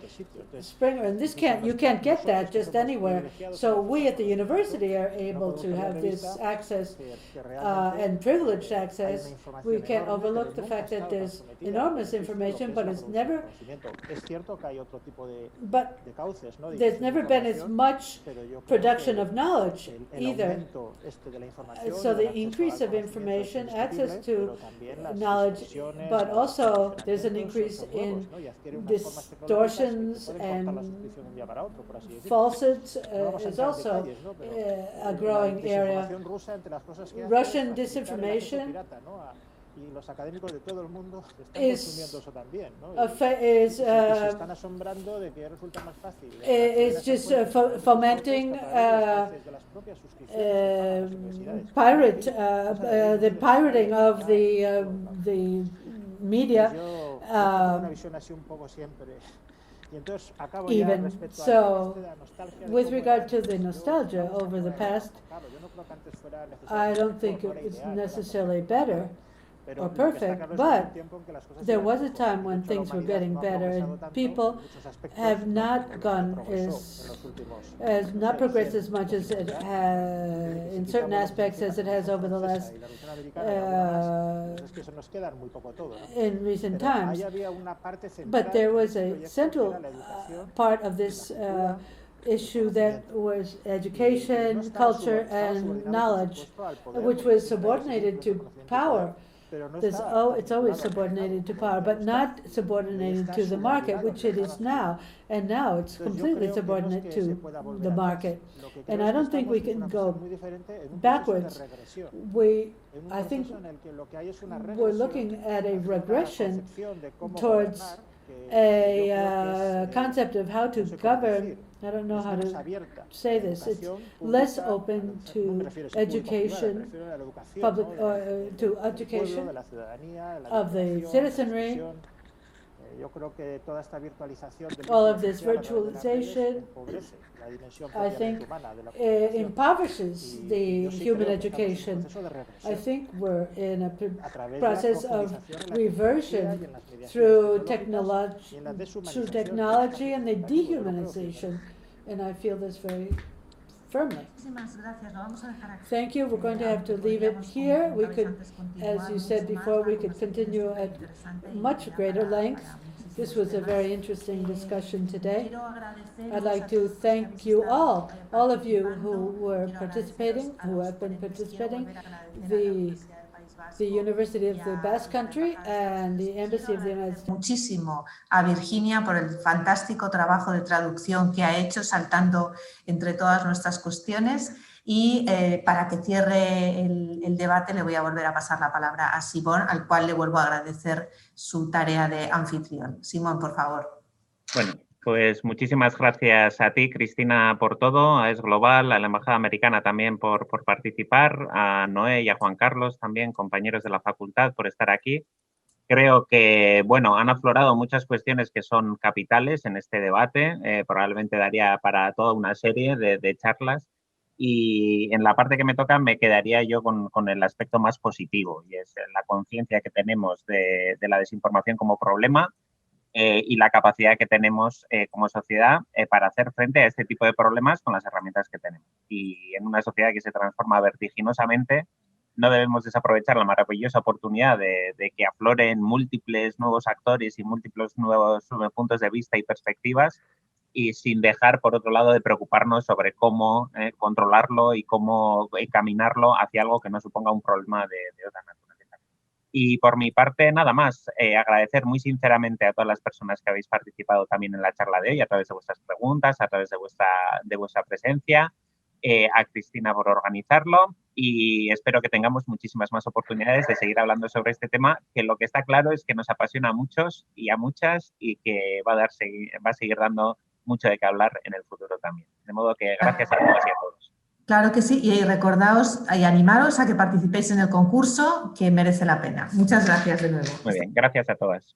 Springer, and you can't get that just anywhere. So we at the university are able to have this access and privileged access. We can't overlook the fact that there's enormous information, but it's never. But there's never been as much production of knowledge either. So the increase of information, access to knowledge, but also there's an increase in distortions and falsehoods is also a growing area. Russian disinformation is just fomenting the pirating of the media. Even so, with regard to the nostalgia over the past, I don't think it's necessarily better or perfect, but there was a time when things were getting better, and people have not gone has not progressed as much as it has in certain aspects as it has over the last in recent times. But there was a central part of this issue that was education, culture, and knowledge, which was subordinated to power. It's always subordinated to power, but not subordinated to the market, which it is now. And now it's completely subordinate to the market. And I don't think we can go backwards. I think we're looking at a regression towards a concept of how to govern. I don't know how to say this. It's less open to education, public to education of the citizenry. All of this virtualization, I think, impoverishes the human education. I think we're in a process of reversion through technology and the dehumanization, and I feel this very firmly. Thank you. We're going to have to leave it here. We could, as you said before, we could continue at much greater length. This was a very interesting discussion today. I'd like to thank you all of you who were participating, who have been participating, the University of the Basque Country and the Embassy of the United States. Muchísimo a Virginia por el fantástico trabajo de traducción que ha hecho, saltando entre todas nuestras cuestiones. Y para que cierre el debate le voy a volver a pasar la palabra a Simón, al cual le vuelvo a agradecer su tarea de anfitrión. Simón, por favor. Bueno, pues muchísimas gracias a ti, Cristina, por todo, a esglobal, a la Embajada Americana también por participar, a Noé y a Juan Carlos también, compañeros de la facultad, por estar aquí. Creo que, bueno, han aflorado muchas cuestiones que son capitales en este debate, probablemente daría para toda una serie de charlas. Y en la parte que me toca me quedaría yo con el aspecto más positivo, y es la conciencia que tenemos de la desinformación como problema, y la capacidad que tenemos como sociedad para hacer frente a este tipo de problemas con las herramientas que tenemos. Y en una sociedad que se transforma vertiginosamente, no debemos desaprovechar la maravillosa oportunidad de que afloren múltiples nuevos actores y múltiples nuevos puntos de vista y perspectivas, y sin dejar, por otro lado, de preocuparnos sobre cómo controlarlo y cómo encaminarlo hacia algo que no suponga un problema de otra naturaleza. Y por mi parte, nada más, agradecer muy sinceramente a todas las personas que habéis participado también en la charla de hoy, a través de vuestras preguntas, a través de vuestra presencia, a Cristina por organizarlo, y espero que tengamos muchísimas más oportunidades de seguir hablando sobre este tema, que lo que está claro es que nos apasiona a muchos y a muchas, y que va a seguir dando mucho de qué hablar en el futuro también. De modo que gracias a todas y a todos. Claro que sí, y recordaos y animaros a que participéis en el concurso, que merece la pena. Muchas gracias de nuevo. Muy bien, gracias a todas.